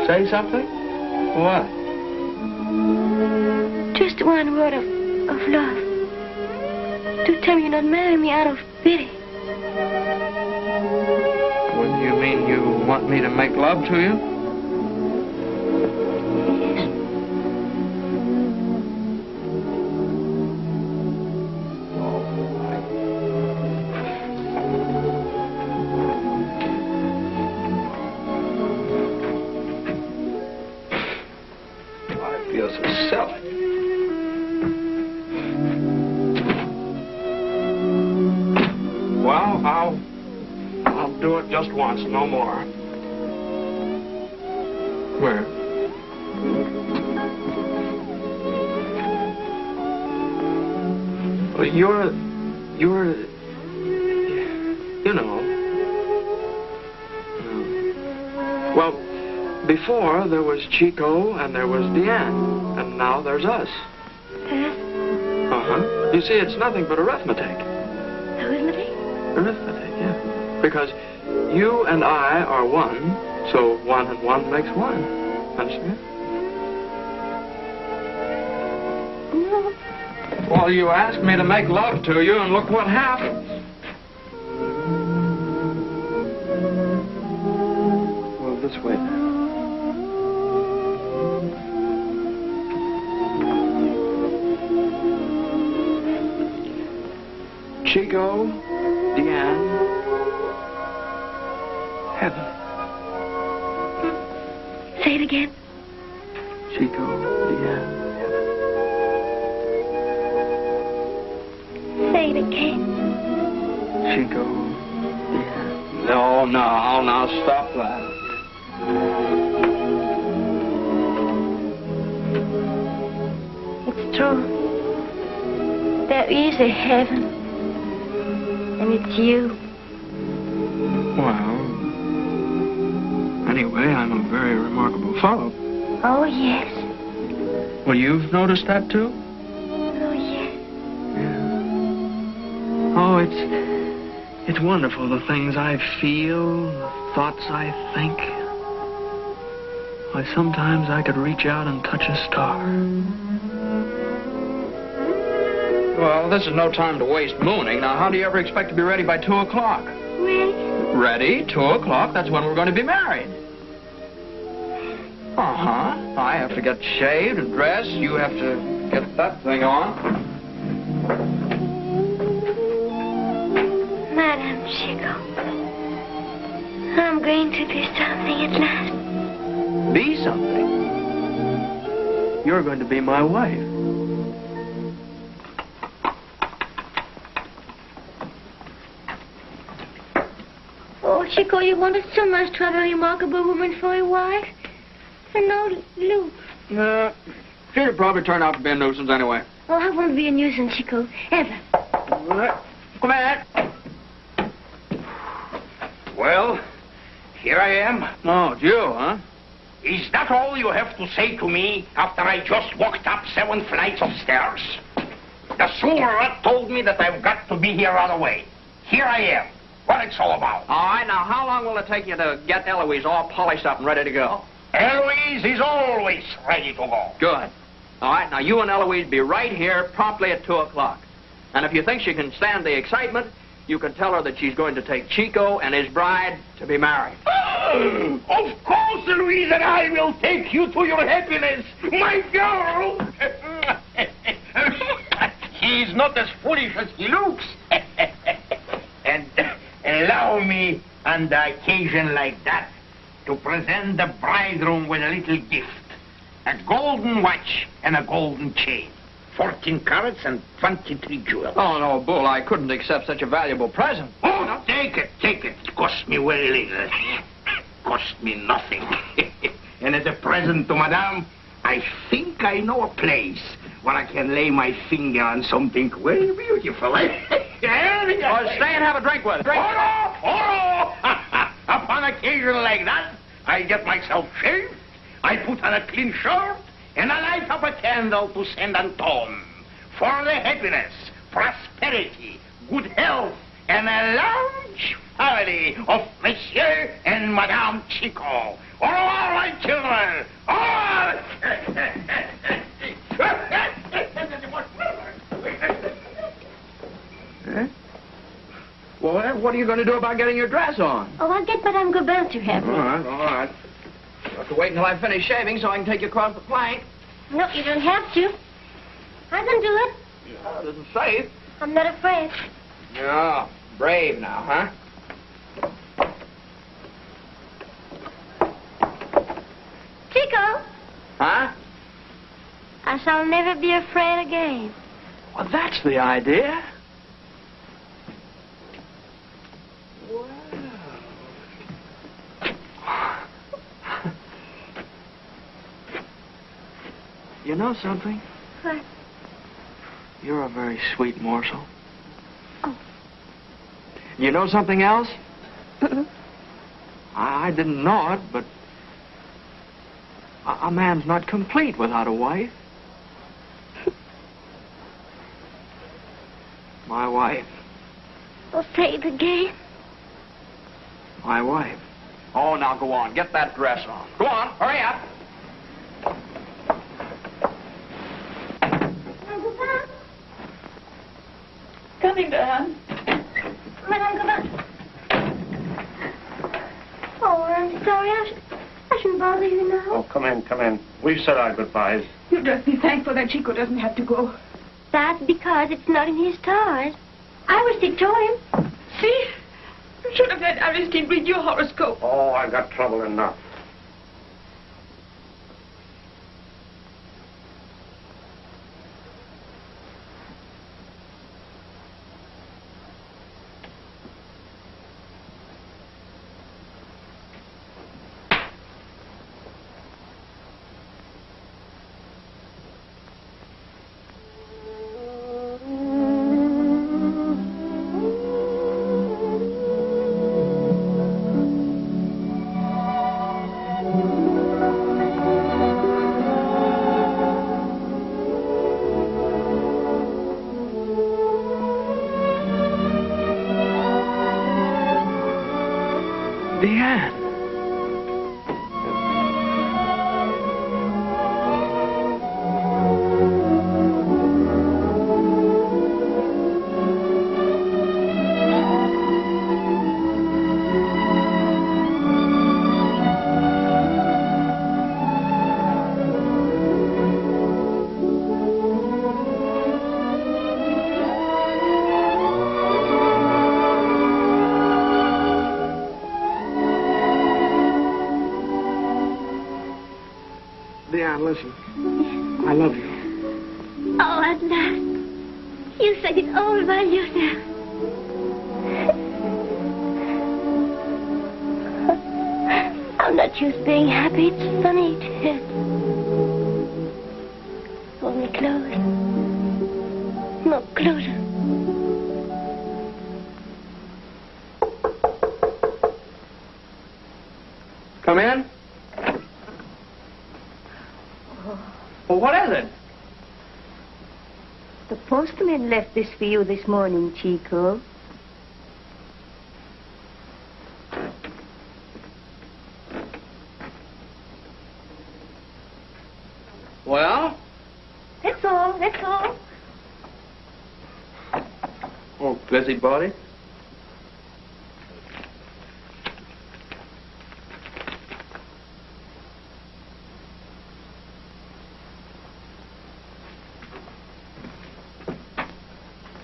Say something? What? Just one word of love. To tell me you'll not marry me out of pity. What do you mean? You want me to make love to you? I'll do it just once, no more. Where? Well, you're, you know. Well, before there was Chico and there was Deanne, and now there's us. Uh-huh. You see, it's nothing but arithmetic. Arithmetic? Arithmetic, yeah. Because you and I are one, so 1 and 1 makes 1. Understand? No. Well, you asked me to make love to you, and look what happened. Well, this way. Chico, Deanne, heaven. Say it again. Chico, Deanne, heaven. Say it again. Chico, Deanne. No, now stop that. It's true. There is a heaven. And it's you. Well, anyway, I'm a very remarkable fellow. Oh, yes. Well, you've noticed that, too? Oh, yes. Yeah. Oh, it's wonderful, the things I feel, the thoughts I think. Why, sometimes I could reach out and touch a star. Well, this is no time to waste mooning. Now, how do you ever expect to be ready by 2 o'clock? Really? Ready? 2 o'clock? That's when we're going to be married. Uh-huh. I have to get shaved and dressed. You have to get that thing on. I'm going to be something at last. Be something? You're going to be my wife. Oh, Chico, you wanted so much to have a remarkable woman for a wife. And now, Luke. She'll probably turn out to be a nuisance anyway. Oh, I won't be a nuisance, Chico. Ever. Come on. Well, here I am. Oh, it's you, huh? Is that all you have to say to me after I just walked up 7 flights of stairs? The sewer rat told me that I've got to be here right away. Here I am. What it's all about. All right, now, how long will it take you to get Eloise all polished up and ready to go? Eloise is always ready to go. Good. All right, now, you and Eloise be right here promptly at 2 o'clock. And if you think she can stand the excitement, you can tell her that she's going to take Chico and his bride to be married. Of course, Louise, and I will take you to your happiness, my girl. He's not as foolish as he looks. And allow me, on the occasion like that, to present the bridegroom with a little gift. A golden watch and a golden chain. 14 carats and 23 jewels. Oh, no, Bull, I couldn't accept such a valuable present. Oh, no, take it. It cost me very little. Cost me nothing. And as a present to Madame, I think I know a place where I can lay my finger on something very beautiful. Stay and have a drink with her. Upon occasion like that, I get myself shaved, I put on a clean shirt, and I light up a candle to Saint Anton for the happiness, prosperity, good health, and a large family of Monsieur and Madame Chico. Au revoir, my children. Well, what are you going to do about getting your dress on? Oh, I'll get Madame Gobin to have me. All right. You have to wait until I finish shaving so I can take you across the plank. No, you don't have to. I can do it. Yeah, it isn't safe. I'm not afraid. Yeah, brave now, huh? Chico. Huh? I shall never be afraid again. Well, that's the idea. You know something? What? You're a very sweet morsel. Oh. You know something else? I didn't know it, but a man's not complete without a wife. My wife. Oh, say it again. My wife. Oh, now go on. Get that dress on. Go on. Hurry up. Coming, Dad. Madame Gobin. Oh, I'm sorry. I shouldn't bother you now. Oh, come in. We've said our goodbyes. You just be thankful that Chico doesn't have to go. That's because it's not in his stars. I will stick to him. See? You should have let Aristide read your horoscope. Oh, I got trouble enough. Deanne, listen. Yes. I love you. Oh, at last. You said it all by yourself. I'm not just being happy. It's funny to hurt. Hold me close. No, closer. Come in. Well, what is it? The postman left this for you this morning, Chico. Well? That's all. That's all. Oh, busybody.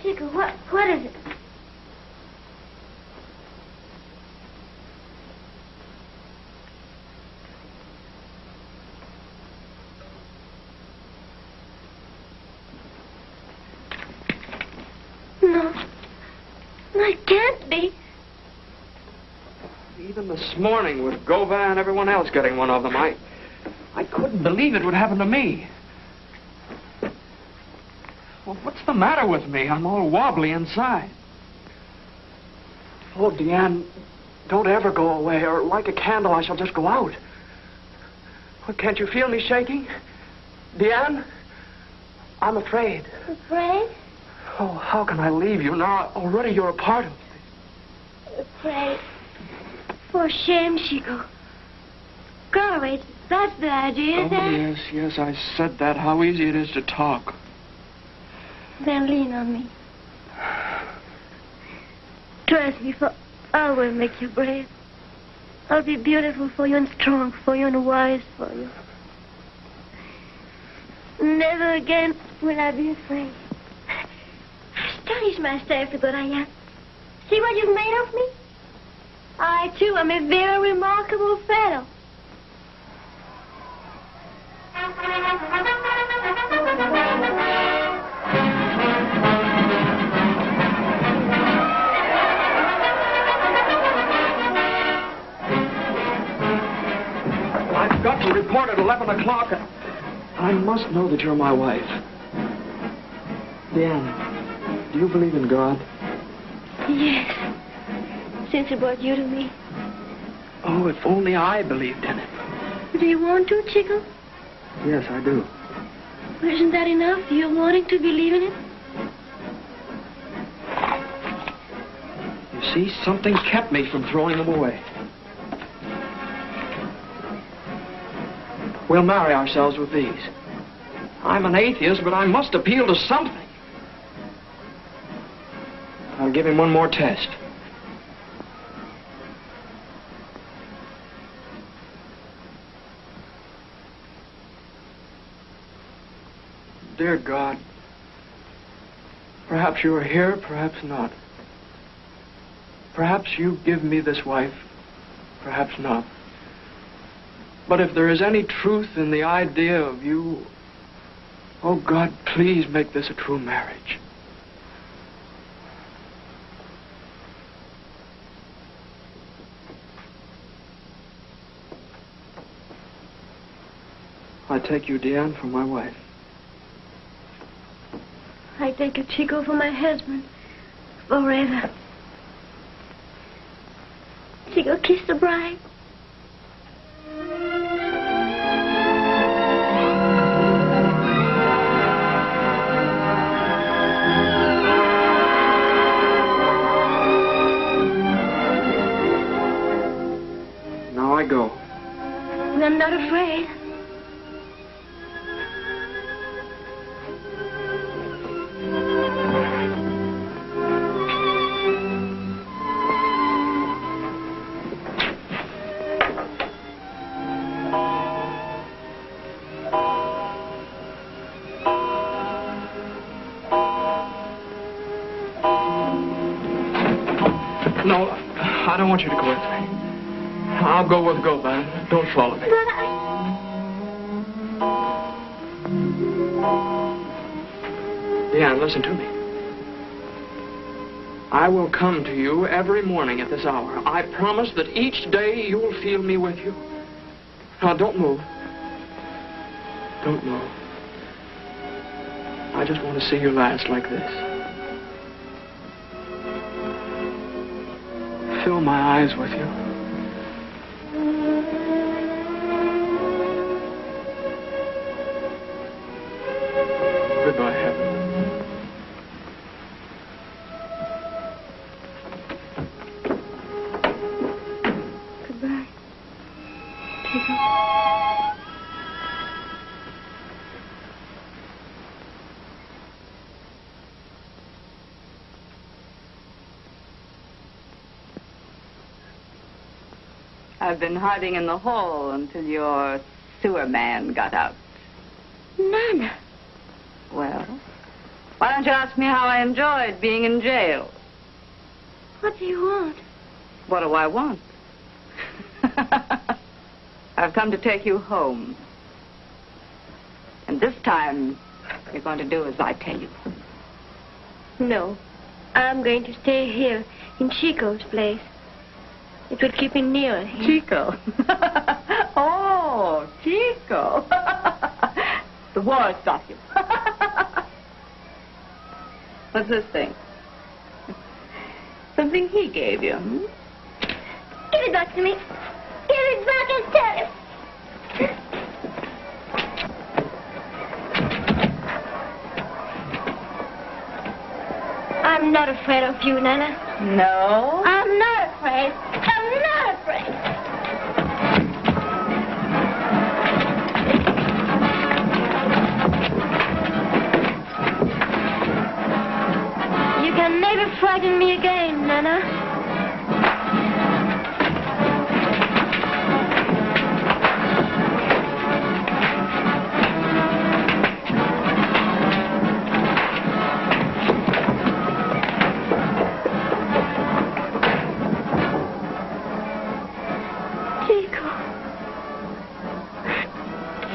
Chico, what is it? No. No, it can't be. Even this morning with Gova and everyone else getting one of them, I couldn't believe it would happen to me. Well, what's the matter with me? I'm all wobbly inside. Oh, Deanne, don't ever go away, or like a candle, I shall just go out. What, can't you feel me shaking? Deanne, I'm afraid. Afraid? Oh, how can I leave you now? Already you're a part of me. Afraid. For shame, Chico. Go away. That's the idea, Oh, isn't it? yes, yes, I said that. How easy it is to talk. Then lean on me. Trust me, for I will make you brave. I'll be beautiful for you and strong for you and wise for you. Never again will I be afraid. Astonish myself with what I am. See what you've made of me? I, too, am a very remarkable fellow. I've got to report at 11 o'clock. I must know that you're my wife. Deanne, do you believe in God? Yes. Since he brought you to me. Oh, if only I believed in it. Do you want to, Chico? Yes, I do. Isn't that enough? You're wanting to believe in it? You see, something kept me from throwing them away. We'll marry ourselves with these. I'm an atheist, but I must appeal to something. I'll give him one more test. Dear God, perhaps you are here, perhaps not. Perhaps you give me this wife, perhaps not. But if there is any truth in the idea of you, oh God, please make this a true marriage. I take you, Deanne, for my wife. I take a Chico for my husband. Forever. Chico, kiss the bride. Now I go. I'm not afraid. No, I don't want you to go with me. I'll go with Goban. Don't follow me. But Deanne, listen to me. I will come to you every morning at this hour. I promise that each day you'll feel me with you. Now, don't move. Don't move. I just want to see you last like this. Fill my eyes with you. Goodbye, Heaven. Goodbye. Chico. I've been hiding in the hall until your sewer man got out. Nana. Well, why don't you ask me how I enjoyed being in jail? What do you want? What do I want? I've come to take you home. And this time, you're going to do as I tell you. No. I'm going to stay here in Chico's place. It will keep me nearer him. Chico? Oh, Chico. The war got you. What's this thing? Something he gave you, hmm? Give it back to me. Give it back and tell him. I'm not afraid of you, Nana. No? I'm not afraid. I'm not afraid. You can never frighten me again, Nana.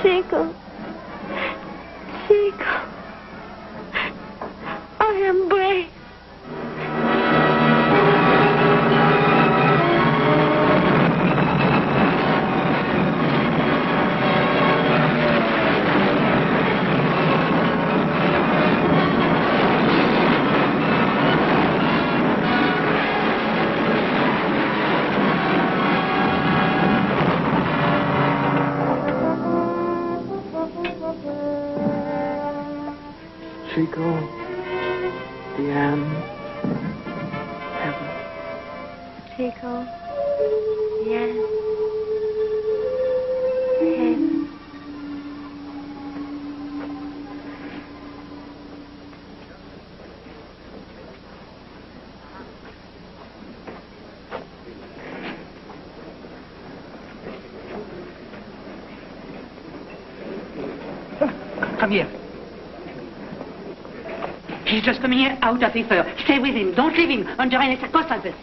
Chico. Chico. I am brave. Chico, Deanne, Heaven. Chico, Deanne, Heaven. Come here. He's just coming here out of his fur. Stay with him. Don't leave him under any circumstances.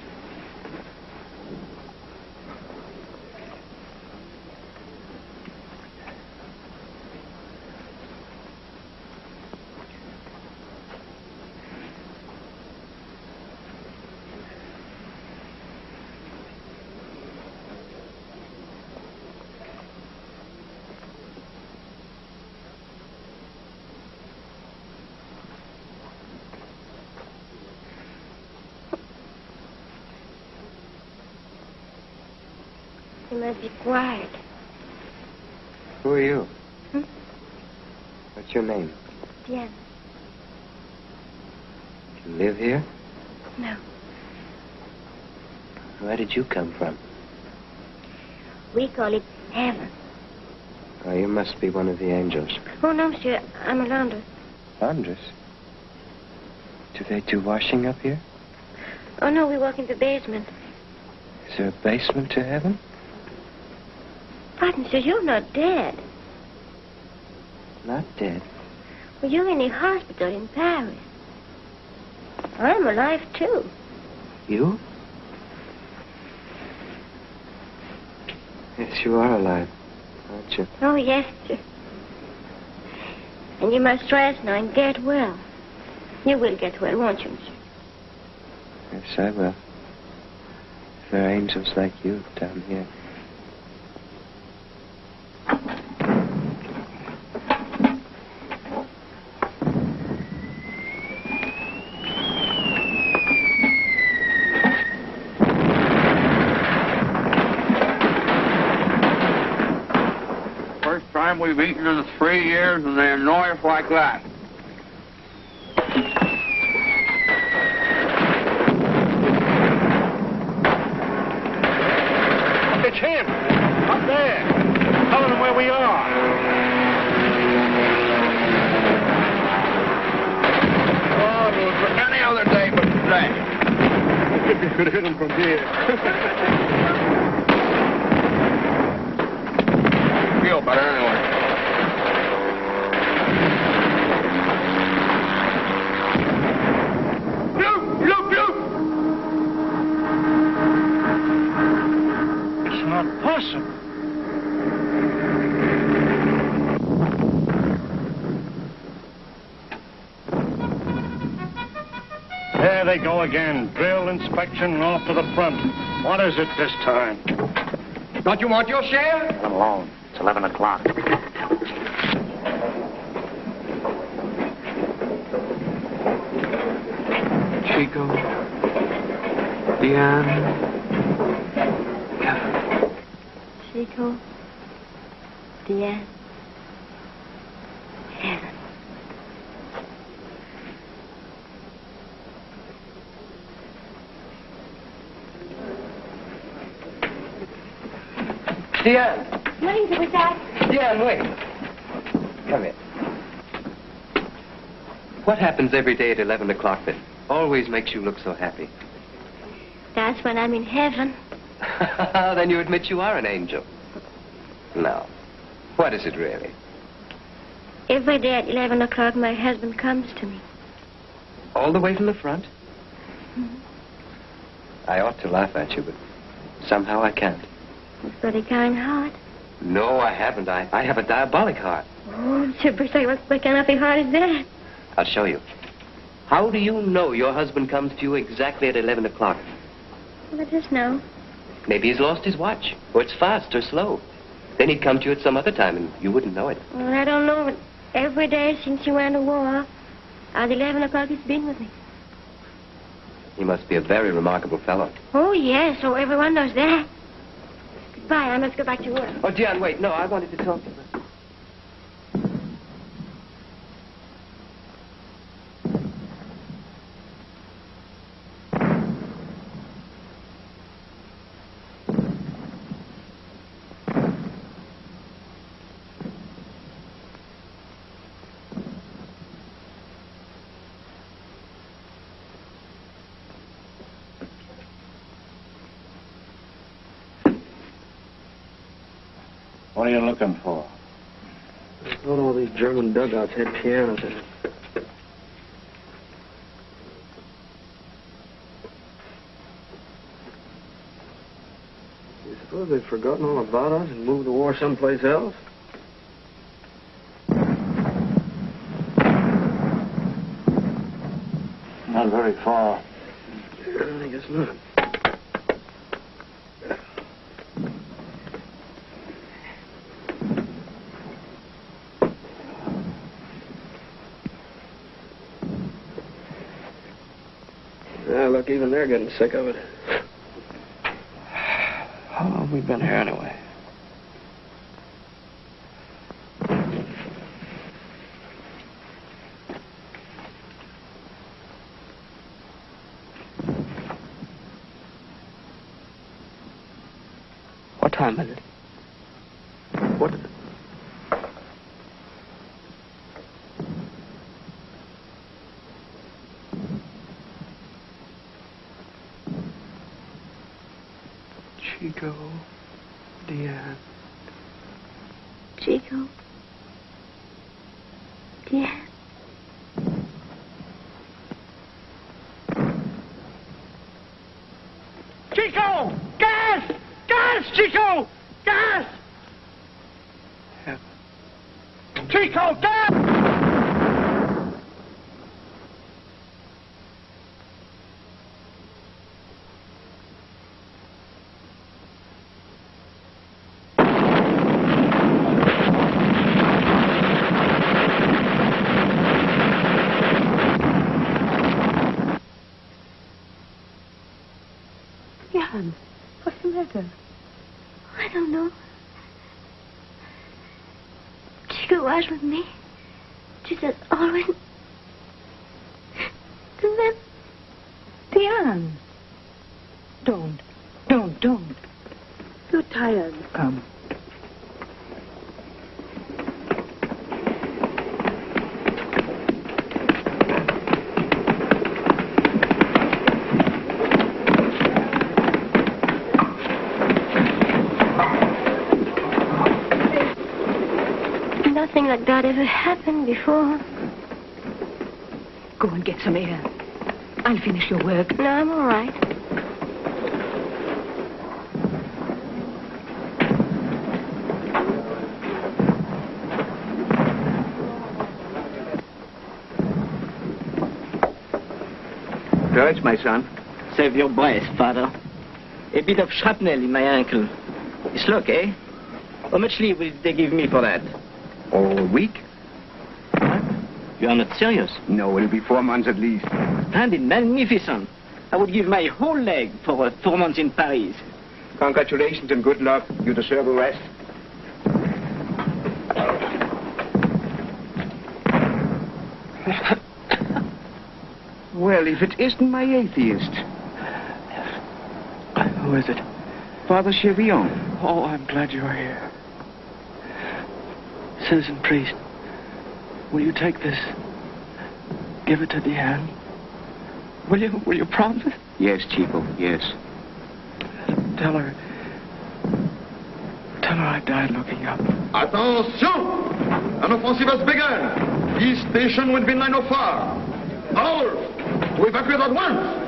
You must be quiet. Who are you? Hmm? What's your name? Deanne. You live here? No. Where did you come from? We call it heaven. Oh, you must be one of the angels. Oh, no, monsieur. I'm a laundress. Laundress? Do they do washing up here? Oh, no, we work in the basement. Is there a basement to heaven? But, monsieur, you're not dead. Not dead. Well, you're in a hospital in Paris. I'm alive, too. You? Yes, you are alive, aren't you? Oh, yes, sir. And you must rest now and get well. You will get well, won't you, monsieur? Yes, I will. There are angels like you down here. First time we've eaten in 3 years, and they annoy us like that. It's him. Up there. Telling him where we are. Oh, it was for any other day but today. If you could hit him from here. Feel better anyway. Look! It's not possible. There they go again. Drill, inspection, and off to the front. What is it this time? Don't you want your share? Let him alone. It's 11 o'clock. Chico. Deanne. Chico. Deanne. Heaven. Deanne! What is it with that? Deanne, wait. Come here. What happens every day at 11 o'clock that always makes you look so happy? That's when I'm in heaven. Then you admit you are an angel. No. What is it really? Every day at 11 o'clock, my husband comes to me. All the way from the front? Mhm. I ought to laugh at you, but somehow I can't. He's got a kind heart. No, I haven't. I have a diabolic heart. Oh, super, say, what kind of a heart is that? I'll show you. How do you know your husband comes to you exactly at 11 o'clock? Well, I just know. Maybe he's lost his watch, or it's fast or slow. Then he'd come to you at some other time, and you wouldn't know it. Well, I don't know, but every day since you went to war, at 11 o'clock he's been with me. He must be a very remarkable fellow. Oh, yes, so everyone knows that. Goodbye, I must go back to work. Oh, Diane, wait. No, I wanted to talk to you. What are you looking for? I thought all these German dugouts had pianos in it. You suppose they've forgotten all about us and moved the war someplace else? Not very far. I guess not. Yeah, look, even they're getting sick of it. How long have we been here anyway? What time is it? What is it? Chico, Deanne. Chico. Deanne. Chico! Gas! Gas, Chico! Gas! Chico, gas! I don't know. Chico was with me. Just as always. And then... Diane. Don't. You're tired. Come. Nothing like that ever happened before. Go and get some air. I'll finish your work. No, I'm all right. Courage, my son. Save your breath, Father. A bit of shrapnel in my ankle. It's luck, eh? How much leave will they give me for that? A week? What? You are not serious? No, it'll be 4 months at least. Splendid, magnificent. I would give my whole leg for 4 months in Paris. Congratulations and good luck. You deserve a rest. Well, if it isn't my atheist. Who is it? Father Chevion. Oh, I'm glad you're here. Citizen priest, will you take this? Give it to Diane. Will you promise? Yes, Chico, yes. Tell her I died looking up. Attention! An offensive has begun. East station will be line of fire. All to evacuate at once.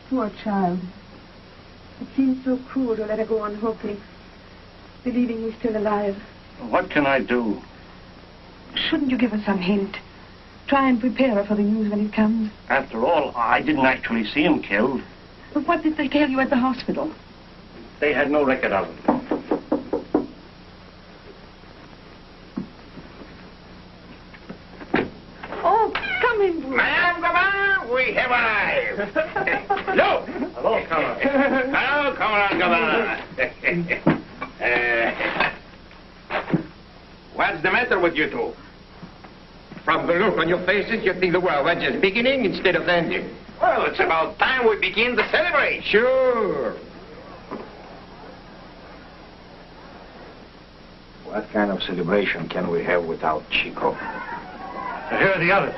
Poor child. It seems so cruel to let her go on hoping, believing he's still alive. What can I do? Shouldn't you give her some hint? Try and prepare her for the news when it comes. After all, I didn't actually see him killed. But what did they tell you at the hospital? They had no record of it. Oh, come in, Bruce. Madame, come on. We have arrived. Hello. Hello, Colonel. Hello, come on. What's the matter with you two? From the look on your faces, you think the world was just beginning instead of ending. Well, it's about time we begin to celebrate. Sure. What kind of celebration can we have without Chico? Here are the others.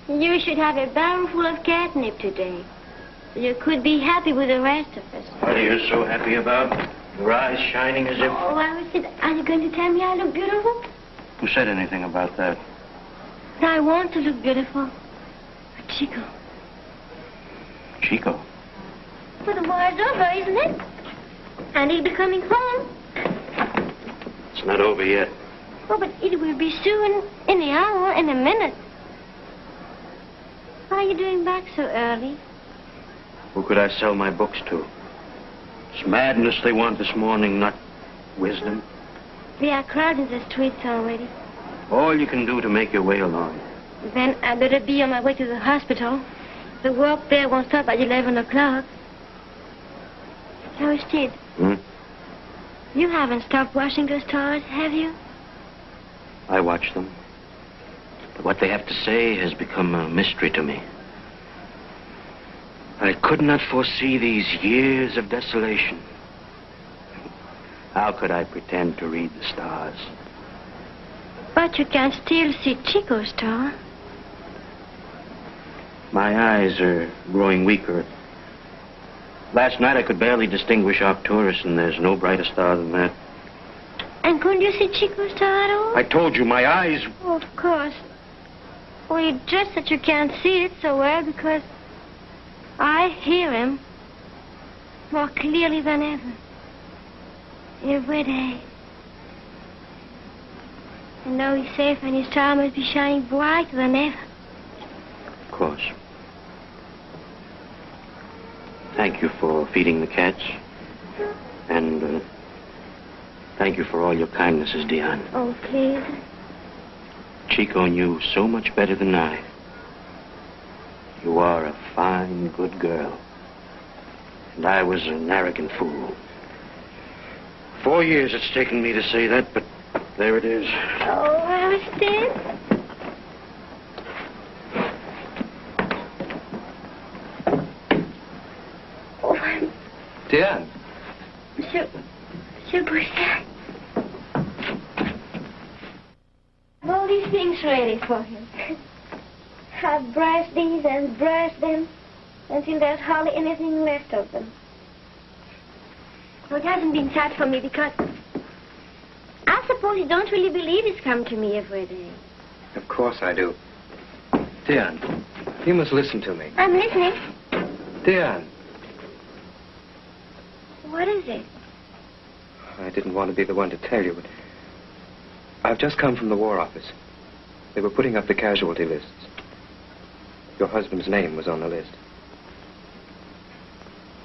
You should have a barrel full of catnip today. You could be happy with the rest of us. What are you so happy about? Your eyes shining as if... Oh, I said, are you going to tell me I look beautiful? Who said anything about that? I want to look beautiful. But Chico. Chico? Well, the war's over, isn't it? And he'll be coming home. It's not over yet. Oh, but it will be soon. In the hour, in a minute. Why are you doing back so early? Who could I sell my books to? It's madness they want this morning, not wisdom. There are crowds in the streets already. All you can do to make your way along. Then I better be on my way to the hospital. The work there won't stop at 11 o'clock. Aristide. You haven't stopped watching those stars, have you? I watch them. But what they have to say has become a mystery to me. I could not foresee these years of desolation. How could I pretend to read the stars? But you can still see Chico's star. My eyes are growing weaker. Last night I could barely distinguish Arcturus, and there's no brighter star than that. And couldn't you see Chico's star at all? I told you, my eyes... Oh, of course. Well, just that you can't see it so well because I hear him more clearly than ever. Every day. I know he's safe and his star must be shining brighter than ever. Of course. Thank you for feeding the cats. And thank you for all your kindnesses, Diane. Oh, please. Chico knew so much better than I. You are a fine, good girl. And I was an arrogant fool. 4 years it's taken me to say that, but there it is. Oh, Aristide. Oh, Diane. Monsieur Bouchard. All these things ready for him. I've brushed these and brushed them until there's hardly anything left of them. Well, it hasn't been sad for me because I suppose you don't really believe he's come to me every day. Of course I do. Diane, you must listen to me. I'm listening. Diane. What is it? I didn't want to be the one to tell you, but I've just come from the War Office. They were putting up the casualty lists. Your husband's name was on the list.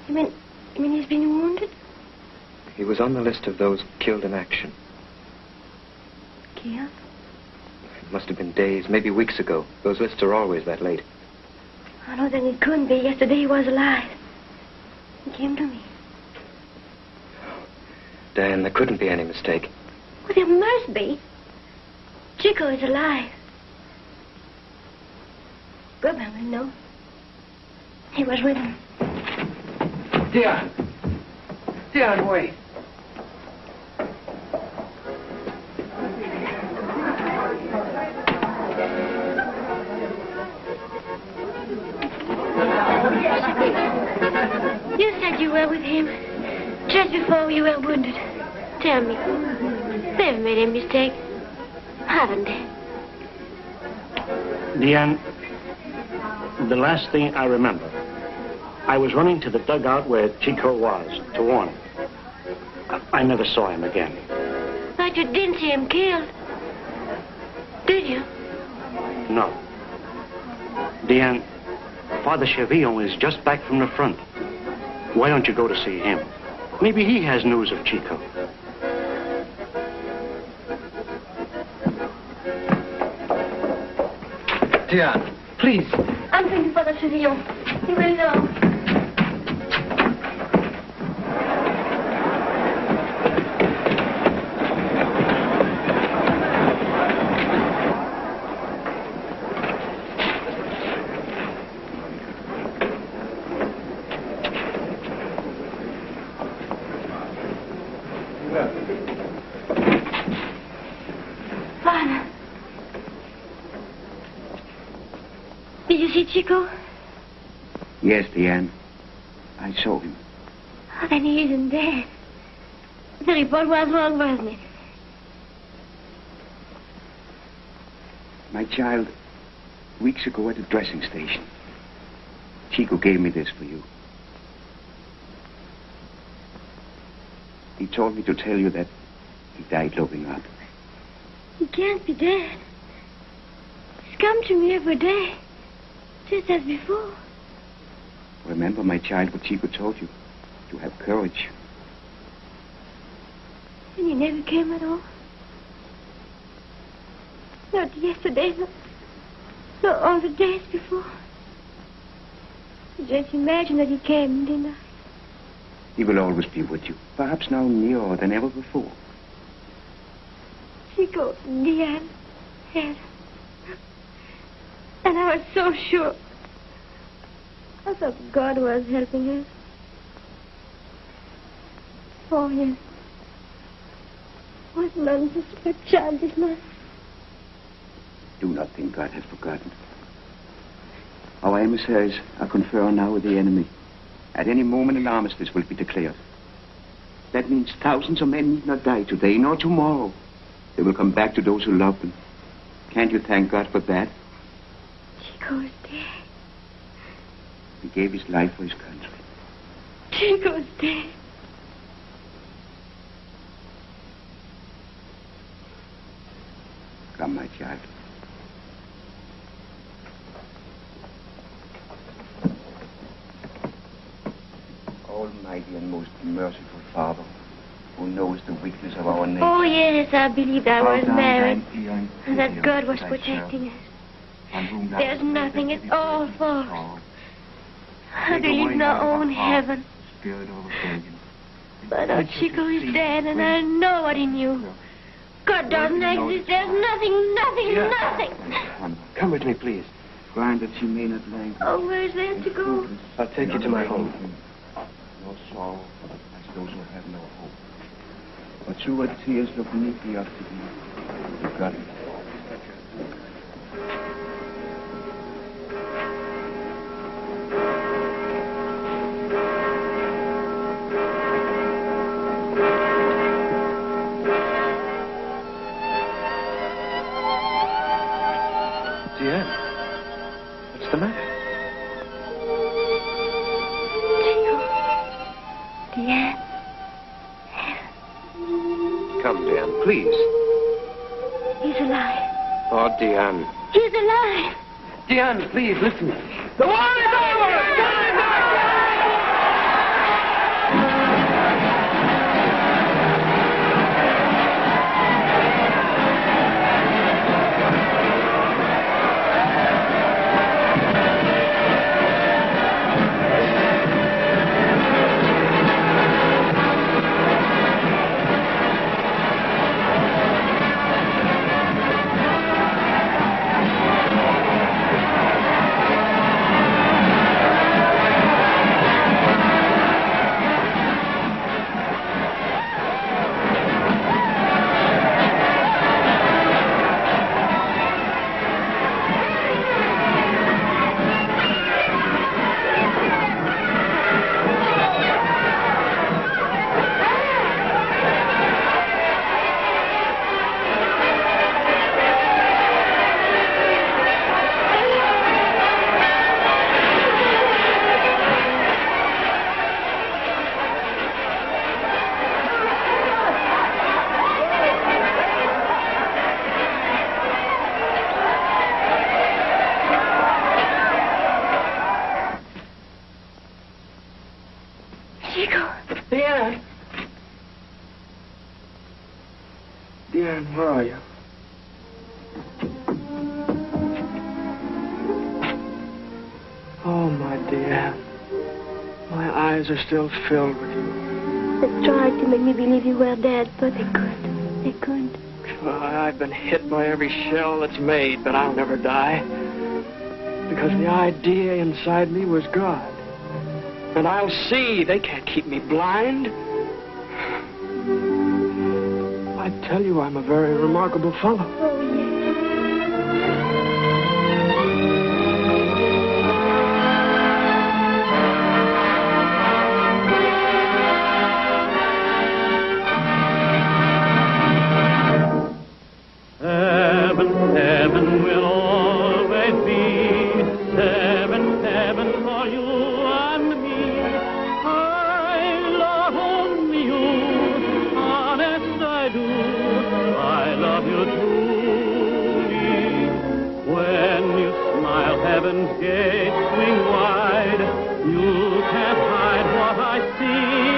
You mean he's been wounded? He was on the list of those killed in action. Killed? It must have been days, maybe weeks ago. Those lists are always that late. Oh, no, then it couldn't be. Yesterday he was alive. He came to me. Dan, there couldn't be any mistake. Well, there must be. Chico is alive. Goodman will know. He was with him. Diane! Diane, wait. You said you were with him just before you were wounded. Tell me, they've made a mistake, haven't they? Diane, the last thing I remember, I was running to the dugout where Chico was to warn him. I never saw him again. But you didn't see him killed, did you? No. Diane, Father Chevillon is just back from the front. Why don't you go to see him? Maybe he has news of Chico. Diane, please. I'm going to Father Chevillon. He will know. Father. Did you see Chico? Yes, Diane. I saw him. Oh, then he isn't dead. The report was wrong, wasn't it? My child, weeks ago at the dressing station, Chico gave me this for you. He told me to tell you that he died looking up. He can't be dead. He's come to me every day, just as before. Remember, my child, what Chico told you. You have courage. And he never came at all. Not yesterday, not all the days before. Just imagine that he came, didn't I? He will always be with you. Perhaps now nearer than ever before. Chico, Diane, had. And I was so sure. I thought God was helping us. Oh, yes. Was none just a childish man. Do not think God has forgotten. Our emissaries are conferring now with the enemy. At any moment, an armistice will be declared. That means thousands of men need not die today nor tomorrow. They will come back to those who love them. Can't you thank God for that? Chico's dead. He gave his life for his country. Chico's dead. Come, my child. Almighty and most merciful Father, who knows the weakness of our nature. Oh, yes, I believed I was Bow down married. thine ear And that pity God was unto protecting us. on whom thou There's hast laid nothing, the it's heavy all burden of false. sorrow. I Take believe away in our out of our own heart heaven. Spirit of rebellion. But our Chico is dead, and I know what he knew. God doesn't exist. There's nothing. Come with me, please. Grant that she may not languish. Oh, where's there to go? I'll take you to my home. No sorrow as those who have no hope. But through her tears look meekly up to thee. To God. Dear, what's the matter? Deanne. Come, Diane, please. He's alive. Oh, Diane. He's alive. Diane, please, listen. The war is over! Diane, where are you? Oh, my Diane. My eyes are still filled with you. They tried to make me believe you were dead, but they couldn't. They couldn't. Well, I've been hit by every shell that's made, but I'll never die. Because the idea inside me was God. And I'll see. They can't keep me blind. I tell you, I'm a very remarkable fellow. Oh, yes. Heaven will always be heaven for you and me. I love only you, honest I do. I love you truly. When you smile, heaven's gates swing wide. You can't hide what I see.